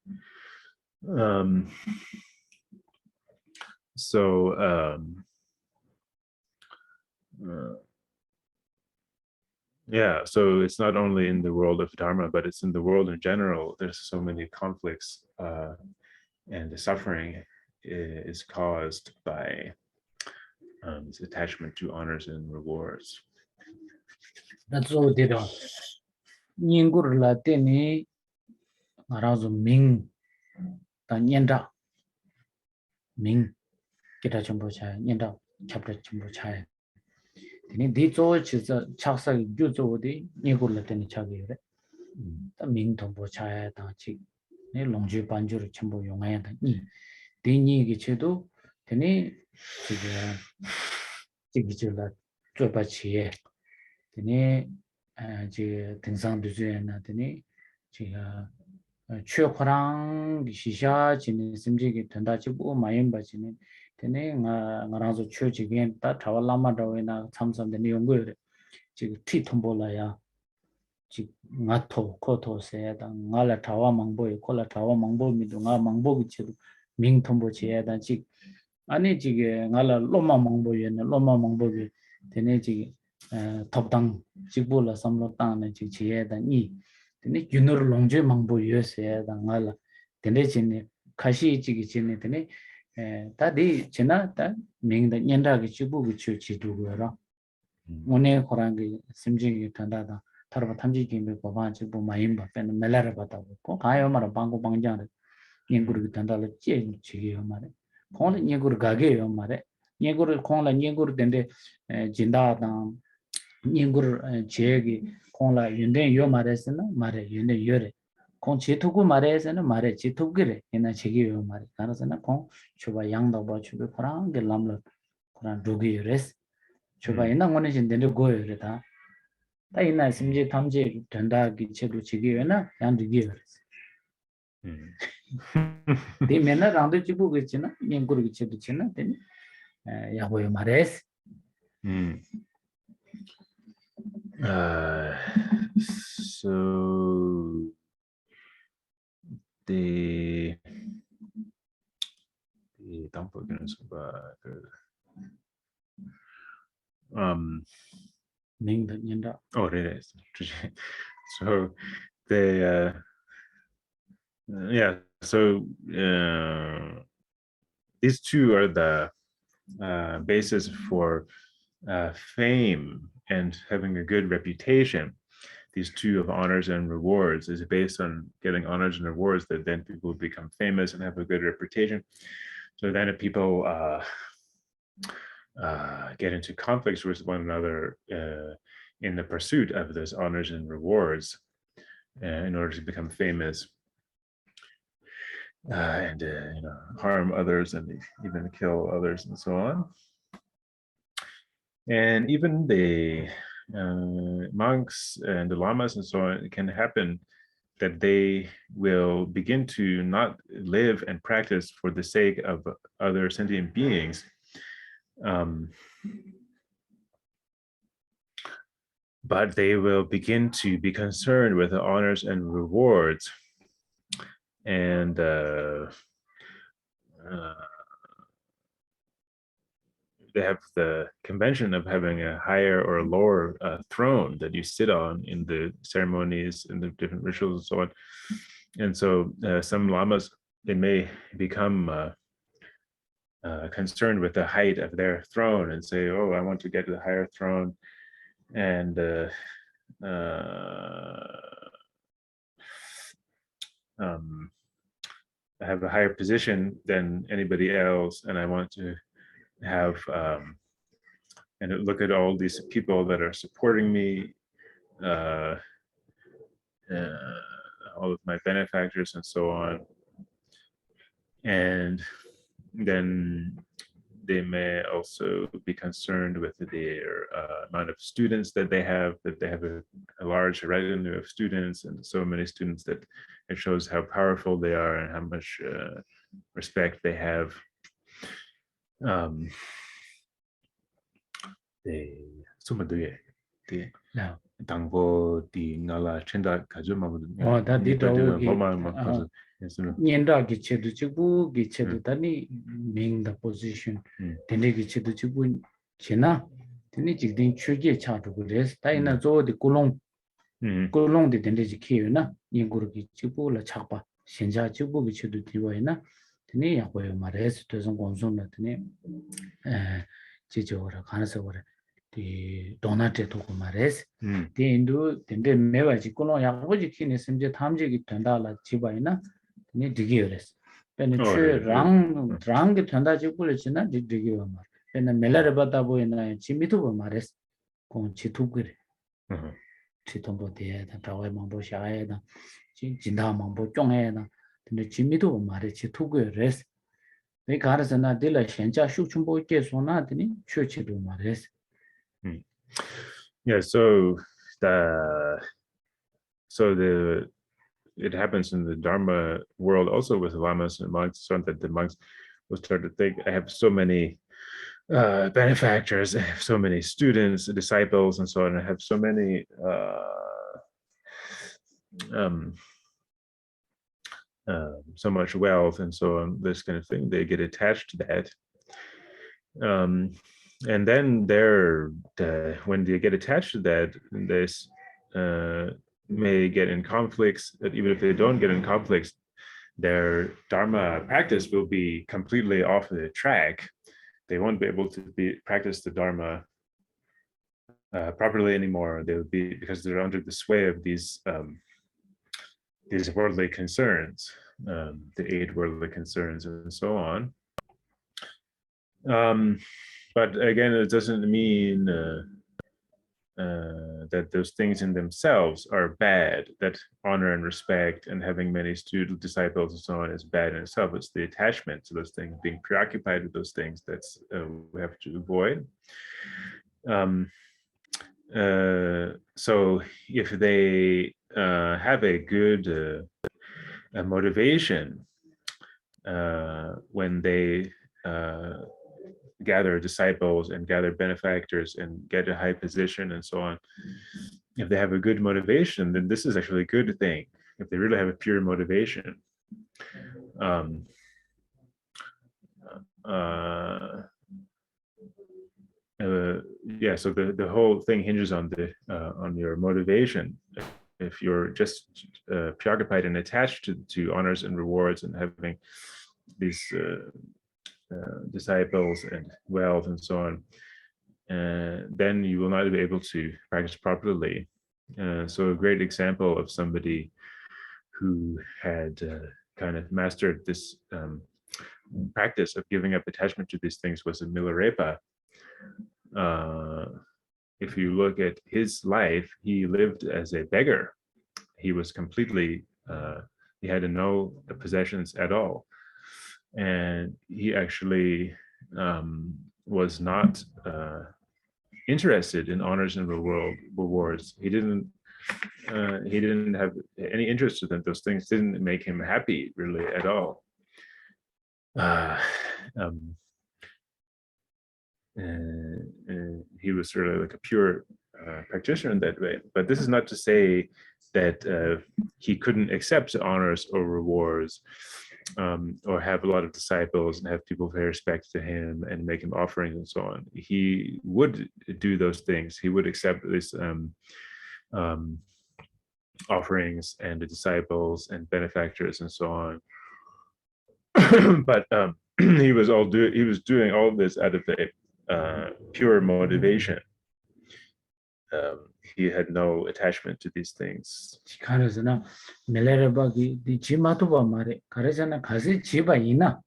Yeah, so it's not only in the world of Dharma, but it's in the world in general. There's so many conflicts, and the suffering is caused by this attachment to honors and rewards. That's all they do. Ningur la teni ngarazo ming ta nyenda ming kita chambo cha nyenda chapter chambo cha. Teni di zo chi za chaksa gyu zo di ningur la teni chagi yore. Ta ming thombo cha ta chi ne longju banjur chambo yongaya ta ni. Di ni gi chedo teni chi la zoba chi teni 등상 두주에나 되니 제가 최고랑 시샤 지는 심지게 된다지고 마연 바지는 되네 나라서 최지게 다 타war라마다웨나 참sam되는 연구에 지금 티톰볼라야 지 나토 코토세다 나라 타와 망보에 콜라 타와 망보미도 나 망보기 치도 민톰보치에다 지 아니 지게 나라 로마 망보에는 로마 망보기 되네 지 톱당 직보라 삼로당의 지혜다 이 근데 윤으로 롱제 망보 유세다 나라 근데 진네 가시 지기 진네 되네 다디 지나다 명다 년다게 직보고 지도고라 오늘 고랑게 심지게 단다다 타르바 탐지기메 고반 직보 마임바 pen 멜라라 바다고 가요 말아 방고 방장을 연구를 단다를 지게요 말에 콘 연구를 가게요 말에 연구를 콘라 연구를 된데 진다다 연구를 제기 콘라 윤된 요 말에서는 말에 윤된 요래 콘 지토고 말에서는 말에 지토기래 이나 제기요 말에 따라서는 콘 주바 양도 봐 주베 코랑 게 람라 코랑 도기레스 주바 이나 원에 진데 고요래다 다 이나 심지 탐지 된다기 제도 지기요나 양도기요레스 디메나 랑도 지고 그치나 연구를 지도 치나 되니 야고요 말에스 So the oh, it is. So the yeah, so these two are the basis for fame and having a good reputation. These two of honors and rewards is based on getting honors and rewards that then people become famous and have a good reputation. So then if people get into conflicts with one another in the pursuit of those honors and rewards in order to become famous and harm others and even kill others and so on. And even the monks and the lamas and so on, it can happen that they will begin to not live and practice for the sake of other sentient beings. But they will begin to be concerned with the honors and rewards. And they have the convention of having a higher or a lower throne that you sit on in the ceremonies and the different rituals and so on. And so some lamas, they may become concerned with the height of their throne and say, oh, I want to get to the higher throne and I have a higher position than anybody else, and I want to have and look at all these people that are supporting me, all of my benefactors and so on. And then they may also be concerned with their amount of students that they have a large retinue of students and so many students that it shows how powerful they are and how much respect they have. 당보 디 나라 첸다 가져마도 Nyenda ki chedu chibu ki chedu tani ming the position tende ki chedu chibu chena tene jigding chuge cha to res ta ina zo de kulong de tende ji khiyo na yinguru ki chibu la chakpa shenja chibu ki chedu diwa ina tene ya koyo ma res to song gonsong na tene ji jo ra kanasa wora di donate to ko ma res de indu tende mewa ji kulong ya bo ji khine simje thamje ki tanda la chiba ina ni digiyores pene che rang ge thanda ji pulechina digiyo ma pene melare bata boina chimitu ba mares kon chitu gure chitombo de da tawe mambo shae da jinda mambo kyonghe da tene chimitu ba mare chitu gures ne garasana de la shenja shuchumbo ke sona tene che chitu mares. Yeah, it happens in the Dharma world also with lamas and monks, so that the monks will start to think, I have so many benefactors, I have so many students, disciples, and so on. I have so many so much wealth and so on, this kind of thing. They get attached to that. And then when they get attached to that, this may get in conflicts, that even if they don't get in conflicts, their Dharma practice will be completely off the track. They won't be able to practice the Dharma properly anymore. They will be, because they're under the sway of these worldly concerns, the 8 worldly concerns and so on. But again, it doesn't mean that those things in themselves are bad, that honor and respect and having many student disciples and so on is bad in itself. It's the attachment to those things, being preoccupied with those things, that's we have to avoid. So if they have a good motivation when they gather disciples and gather benefactors and get a high position and so on, if they have a good motivation, then this is actually a good thing, if they really have a pure motivation. Yeah, so the whole thing hinges on your motivation. If you're just preoccupied and attached to honors and rewards and having these disciples and wealth and so on, then you will not be able to practice properly. So a great example of somebody who had kind of mastered this practice of giving up attachment to these things was a Milarepa. If you look at his life, he lived as a beggar. He was completely, he had no possessions at all. And he actually was not interested in honors and rewards. He didn't have any interest in them. Those things didn't make him happy really at all. He was sort of like a pure practitioner in that way. But this is not to say that he couldn't accept honors or rewards. or have a lot of disciples and have people pay respect to him and make him offerings and so on. He would do those things. He would accept this offerings and the disciples and benefactors and so on. But he was doing all of this out of a pure motivation. He had no attachment to these things. 가르스나 멜레르바기 디 지마토바 마레 가르잖아 가시 지바이나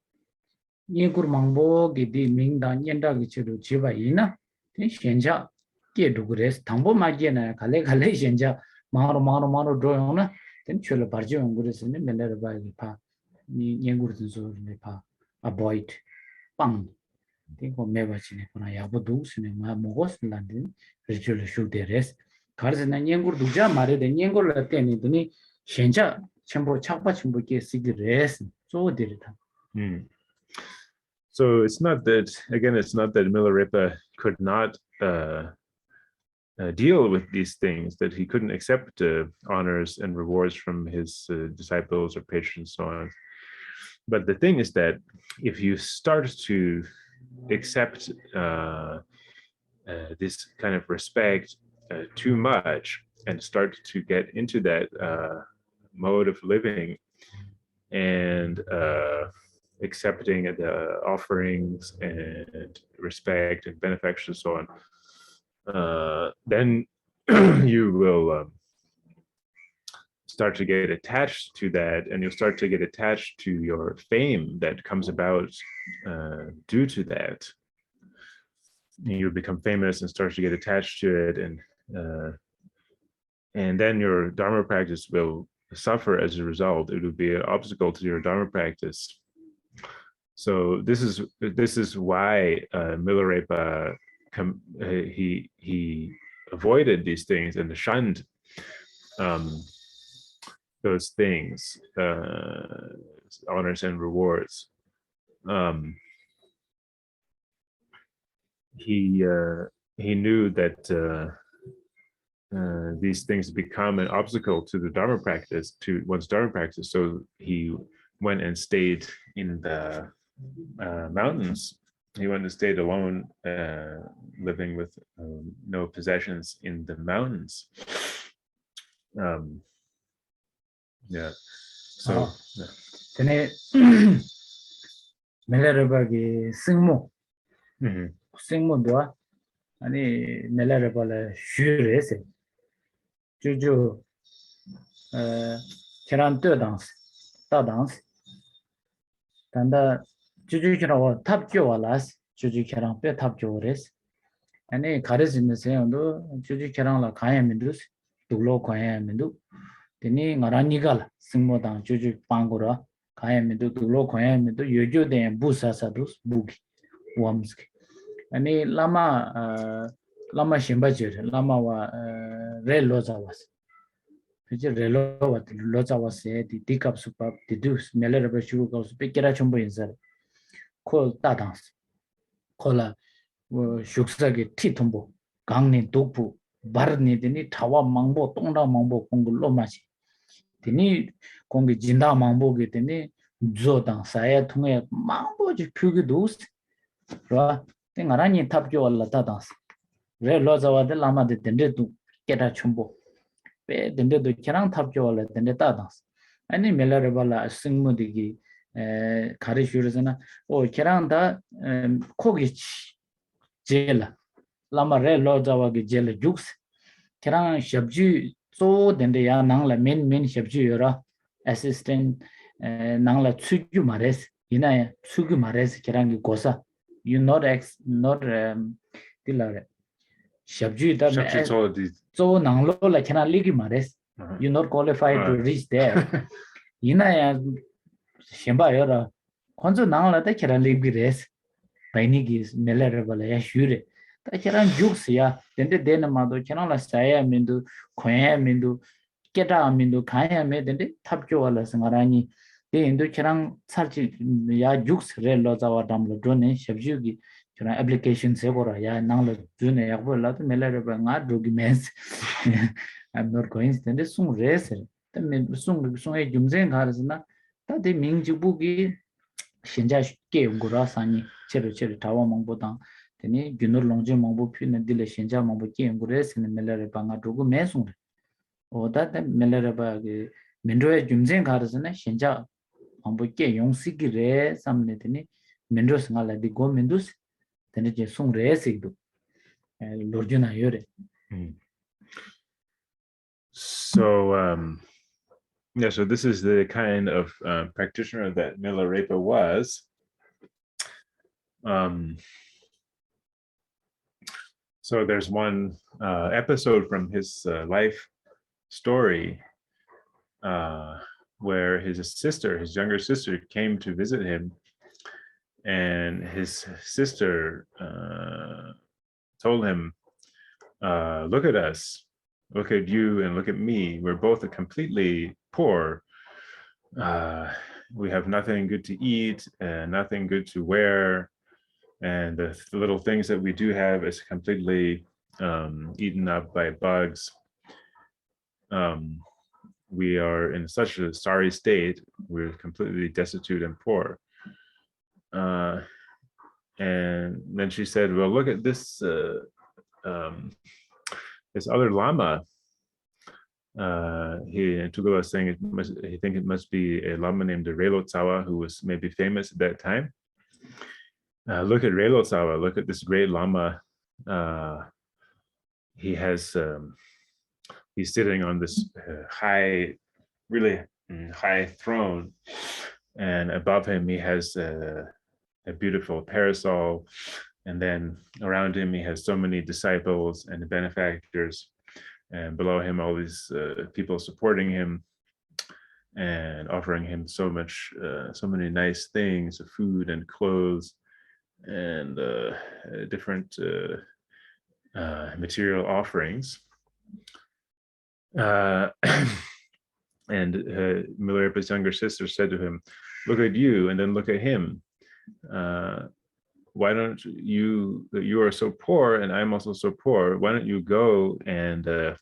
예구르 망보기 디 민단 연다기 치로 지바이나 디 현자 깨두그레스 당보 마게나 갈레 현자 마로 조용나 된 출로 바지온 그랬으니 멜레르바기 이 예구르든소네 avoid 빵 되고 매바치네 보나 야보도 스네 마 먹었을란데 리얼 슈데레스 가르즈나 년고 두자 말에데 년고를 때니더니 현자 전부 착바 전부께 시기레스 소디르다. So it's not that Milarepa could not deal with these things, that he couldn't accept honors and rewards from his disciples or patrons and so on. But the thing is that if you start to accept this kind of respect too much and start to get into that mode of living and accepting the offerings and respect and benefactions and so on, then you will start to get attached to that, and you'll start to get attached to your fame that comes about due to that. You become famous and start to get attached to it, and then your Dharma practice will suffer as a result. It will be an obstacle to your Dharma practice. So this is why Milarepa he avoided these things and shunned those things, honors and rewards. He knew that these things become an obstacle to the Dharma practice, to one's Dharma practice. So he went and stayed in the mountains. He went and stayed alone, living with no possessions in the mountains. Yeah. So. Tene 멜레르바기 승모. 승모도와 아니 멜레르바라 슈레세. 주주 계란 뜨당스. 따당스. 단다 주주키라고 탑교와라스. 주주키랑 뼈 탑교레스. 아니 가르치면서도 주주키랑라 가야민두스. 둘로 가야민두. Teni ngaranigala singmodang juju pangura kayamidu dulo kayamidu yojo de busasadus bugi wamski. Ani lama shimbajir lama wa re lozawas. Pije re lozawas di dikap supap didus meleraba shuru kaus pikira chumbo inzar. Ko tadans. Kola shuksagi titumbo gangni dukpu barni deni tawa mangbo tongda mangbo kongulo machi. Teni kongi jinda mangbo ge teni zodang saya tunga mangbo ji pyugi dus ra te ngarani tapjo alla tadans re lozawa de lama de dende du keta chumbo pe dende du kerang tapjo alla dende tadans ani melare bala singmu digi kari shurusana o kerang da kogi jela lama re lozawa ge jela juks kerang shabju so dende ya nangla main shabju yora assistant nangla tsugu mares ina ya tsugu mares kerangi gosa you not dilare shabju da so nanglo la kena ligi mares you not qualified to reach there ina ya shemba yora konzo nangla da keran ligi res paini gi melare bala ya shure ta keran juks ya dende dena mado keran la saya mindu khoya mindu keta mindu khaya me dende thapjo wala sangarani de indu kerang sarchi ya juks re lozawa damlo drone shabju gi kerang application se gora ya nanglo june ya bola to melare ba nga documents I'm not going to sung res te me sung e jumzen garasna 다들 민주국이 현재 개용고라 산이 체르 타와 망보당 되니 균을 롱제 망보 피는 딜레 현재 망보 개용고래 쓰는 멜레르 방아 두고 매송 오다데 멜레르 바게 민로의 줌쟁 가르스네 현재 망보 개용시기래 삼네더니 민로 생활라디 고민두스 되니 제 송레 시도 로르주나 요레 So yeah, so this is the kind of practitioner that Milarepa was. So there's one episode from his life story where his younger sister, came to visit him, and his sister told him, look at us, look at you and look at me. We're both completely poor. We have nothing good to eat and nothing good to wear. And the little things that we do have is completely eaten up by bugs. We are in such a sorry state. We're completely destitute and poor. And then she said, well, look at this this other Lama. Tulku was saying he think it must be a Lama named Relotsawa, who was maybe famous at that time. Look at Relotsawa, look at this great Lama. He has he's sitting on this really high throne, and above him he has a beautiful parasol, and then around him he has so many disciples and benefactors, and below him all these people supporting him and offering him so many nice things, food and clothes and different material offerings. And Milarepa's younger sister said to him, look at you and then look at him. Why don't you are so poor and I'm also so poor, why don't you go and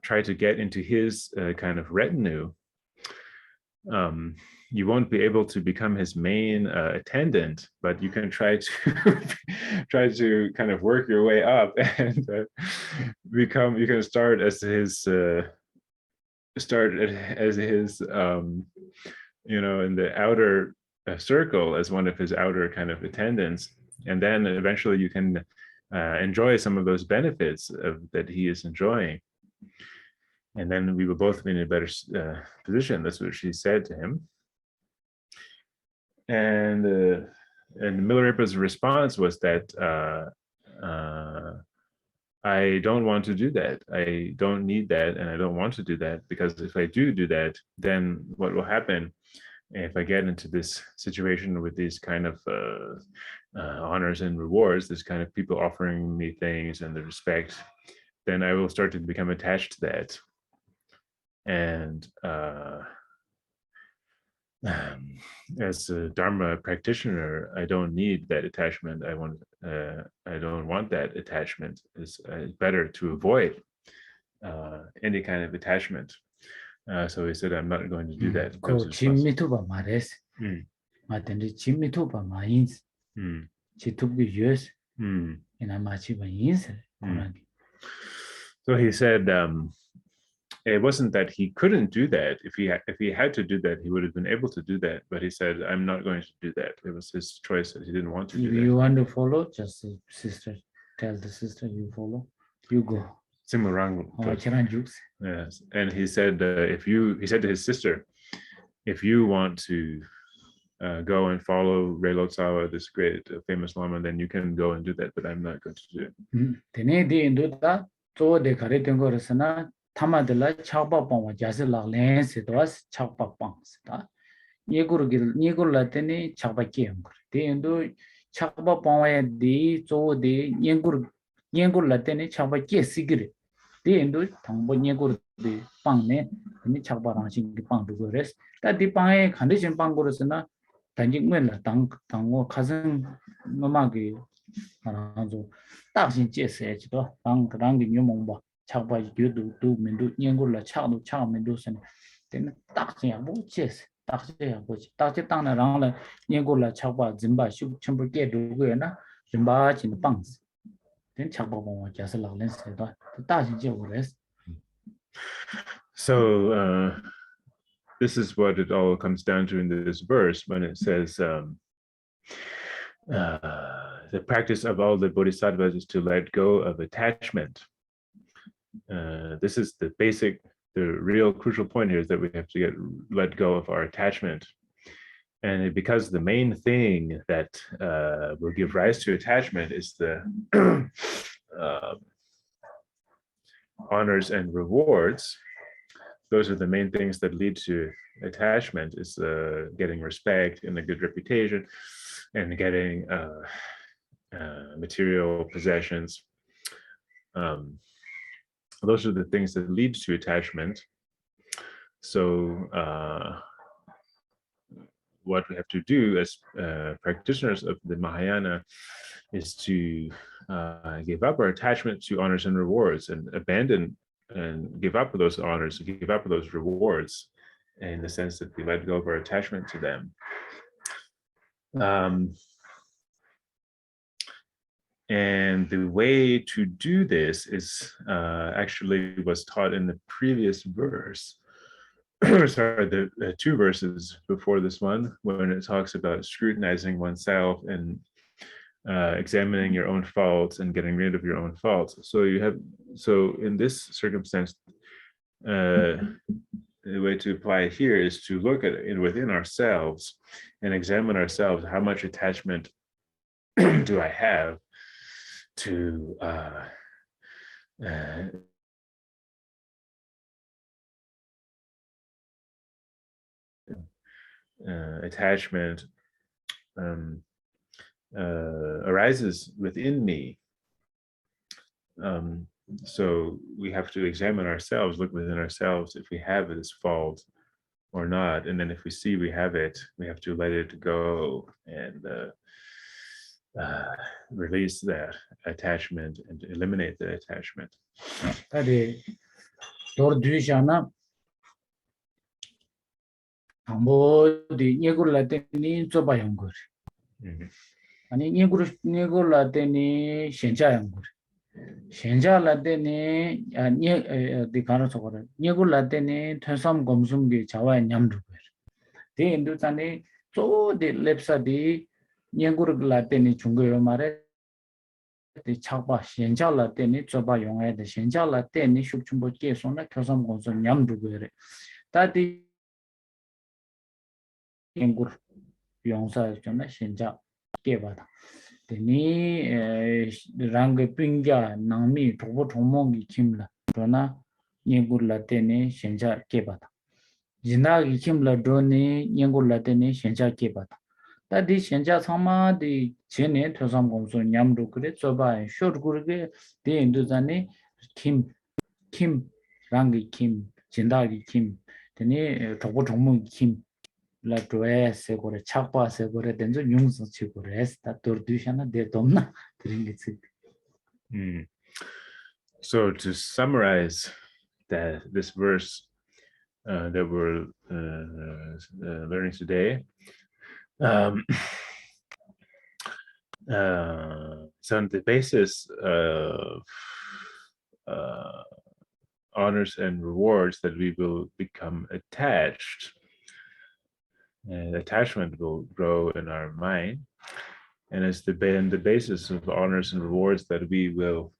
try to get into his kind of retinue? You won't be able to become his main attendant, but you can try to kind of work your way up and you can start as his in the outer circle as one of his outer kind of attendants, and then eventually you can enjoy some of those benefits that he is enjoying, and then we will both be in a better position. That's what she said to him. And Milarepa's response was that I don't want to do that. I don't need that, and I don't want to do that, because if I do that, then what will happen if I get into this situation with these kind of honors and rewards, this kind of people offering me things and the respect, then I will start to become attached to that. And as a Dharma practitioner, I don't need that attachment. I don't want that attachment. It's better to avoid any kind of attachment. So he said, I'm not going to do that. So he said, it wasn't that he couldn't do that. If he had to do that, he would have been able to do that. But he said, I'm not going to do that. It was his choice that he didn't want to do that. You want to follow, just sister, tell the sister you follow, you go. Yes, and he said, he said to his sister, if you want to go and follow Relotsawa, this great famous Lama, then you can go and do that. But I'm not going to do it. 타마들라 차바방와 자슬라 렌스도스 차바방스다 예고르라테니 차바기엠 그래도 차바방와에 디 조데 예고르라테니 차바기 시그리 데인도 당보 예고르데 빵네 니 차바랑신 빵도 그래스 다디 빵에 컨디션 빵고르스나 단직면라 당고 가슴 마마기 하나도 딱신 제세지도 당그랑기 묘몽바 차바 유도 도 민도 연구라 차도 차 민도선 되는 딱 그냥 뭐 제스 딱지야 보지 딱지 땅나 랑라 년고라 차바 짐바 슈 첨부 깨두고나 짐바진 방스 된 차바봉 자스 라렌스다 다시 오레스 So this is what it all comes down to in this verse when it says the practice of all the bodhisattvas is to let go of attachment. This is the real crucial point here is that we have to let go of our attachment. And because the main thing that will give rise to attachment is the honors and rewards. Those are the main things that lead to attachment, is getting respect and a good reputation and getting material possessions. Those are the things that lead to attachment. So what we have to do as practitioners of the Mahayana is to give up our attachment to honors and rewards and abandon and give up those honors, give up those rewards, in the sense that we let go of our attachment to them. And the way to do this is actually was taught in the previous verse. Sorry, the two verses before this one, when it talks about scrutinizing oneself and examining your own faults and getting rid of your own faults. So in this circumstance, the way to apply it here is to look at it within ourselves and examine ourselves. How much attachment do I have to attachment arises within me. So we have to examine ourselves, look within ourselves if we have this fault or not. And then if we see we have it, we have to let it go and release that attachment and eliminate the attachment. 아니 니고라 때니 현자양 거리 현자라 때니 아니 디가로 저거를 니고라 때니 퇴섬 검숨기 자와 냠도 거리 데 인도산에 쪼데 랩사디 니고라 때니 중고요 말에 데 차바 현자라 때니 저바 용해데 현자라 때니 숙충보 계속나 퇴섬 검숨 냠도 거리 다디 니고 용사 좀 현자 깨봐다. 되니 랑게 핑자 남미 도보 종목이 김라. 그러나 니굴라 때니 현자 깨봐다. 지나기 김라 도니 니굴라 때니 현자 깨봐다. 다디 현자 상마디 제네 퇴섬 공소 냠도 그래 저바 쇼르구르게 데 인도자네 김 랑게 김 진다기 김 되니 도보 종목이 김 la doe se gore chakpa se gore denzo nyungso chi gore esta tordushana de domna tringitsi. So to summarize this verse that we're learning today, so on the basis of honors and rewards that we will become attached, and attachment will grow in our mind, and it's the basis of honors and rewards that we will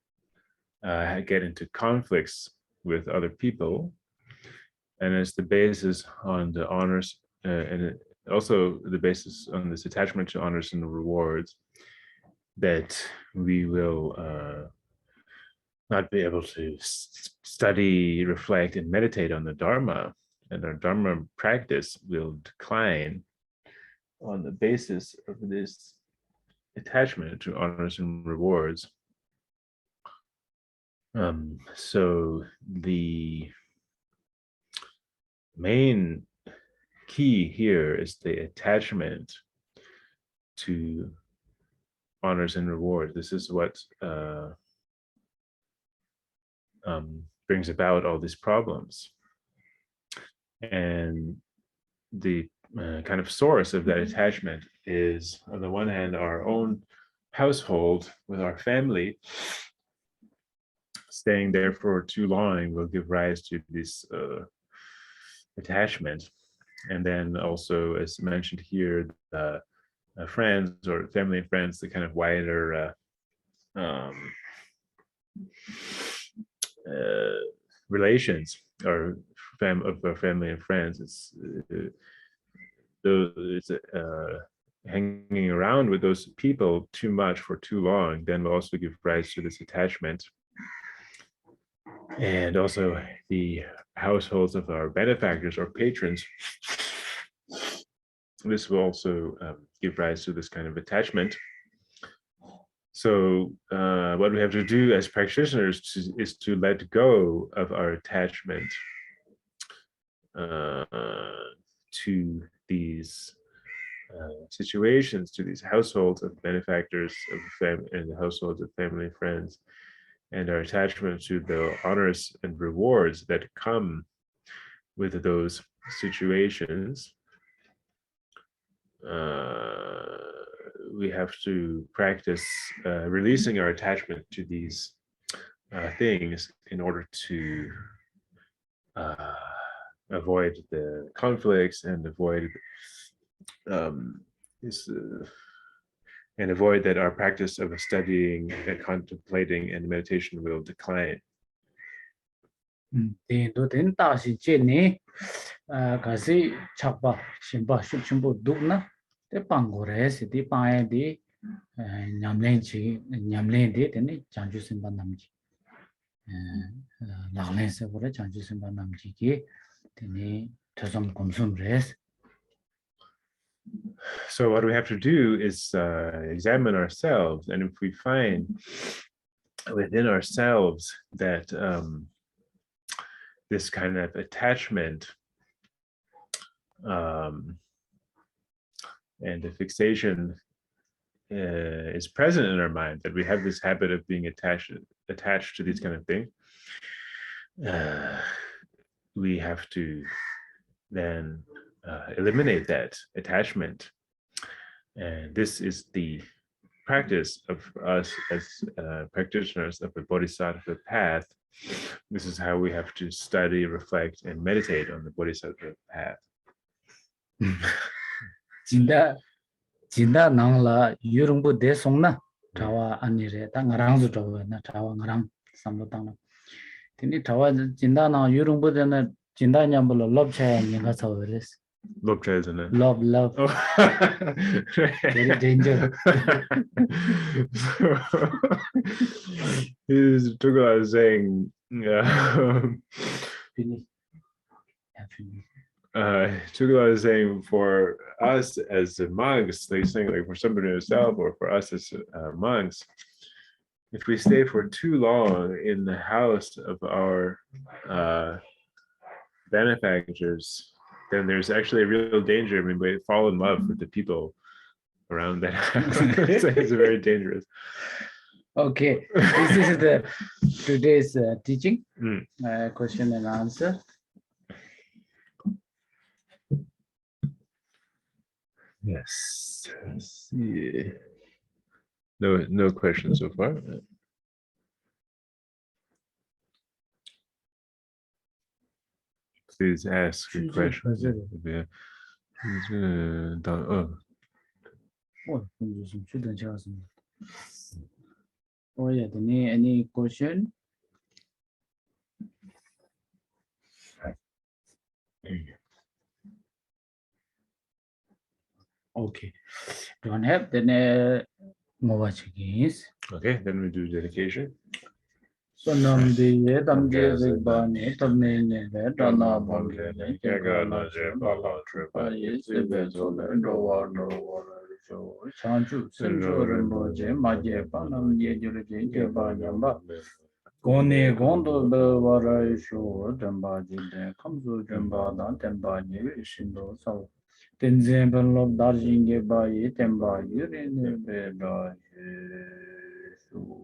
get into conflicts with other people, and it's the basis on the honors and also the basis on this attachment to honors and rewards that we will not be able to study, reflect, and meditate on the Dharma. And our Dharma practice will decline on the basis of this attachment to honors and rewards. So the main key here is the attachment to honors and rewards. This is what brings about all these problems. And the kind of source of that attachment is, on the one hand, our own household with our family. Staying there for too long will give rise to this attachment. And then also, as mentioned here, the friends or family and friends, the kind of wider relations or of family and friends. It's hanging around with those people too much for too long, then will also give rise to this attachment. And also the households of our benefactors or patrons, this will also give rise to this kind of attachment. So what we have to do as practitioners is to let go of our attachment to these situations, to these households of benefactors of family and the households of family and friends, and our attachment to the honors and rewards that come with those situations. We have to practice releasing our attachment to these things in order to avoid the conflicts and avoid and avoid that our practice of studying and contemplating and meditation will decline. So what we have to do is examine ourselves, and if we find within ourselves that this kind of attachment and the fixation is present in our mind, that we have this habit of being attached to these kind of things, we have to then eliminate that attachment. And this is the practice of us as practitioners of the Bodhisattva path. This is how we have to study, reflect, and meditate on the Bodhisattva path. Jinda nangla yurungbu de songna tawa anire ta ngarangzu tawa na tawa ngarang samlo tangna tini tawa jinda na yurungbu de na jinda nyambulo lob chaya nyinga sawares Lob chaya isn't it? Love. Oh. Very dangerous. Tulku was saying Tulku was saying for us as monks, they saying like for somebody himself or for us as monks, if we stay for too long in the house of our benefactors, then there's actually a real danger. I mean, we fall in love with the people around that house. It's very dangerous. Okay, this is the today's teaching, question and answer. Yes. Let's see. No questions so far. Please ask a question. Oh yeah, any question? Okay, don't have, then okay, then we do dedication. So nam de ye tam je zig ba ne tam ne ne ve da na bam le ne ke ga na je ba la tre ba ye se be zo le do wa so chan chu sen jo ren bo je ma je ba nam ye ju le je ba yam ba gon ne gon do be wa ra sho dam ba ji de kham zo dam ba da tem ba ye shin do so ten zen ban lo dar jing ge ba ye tem ba ye re ne be da ye so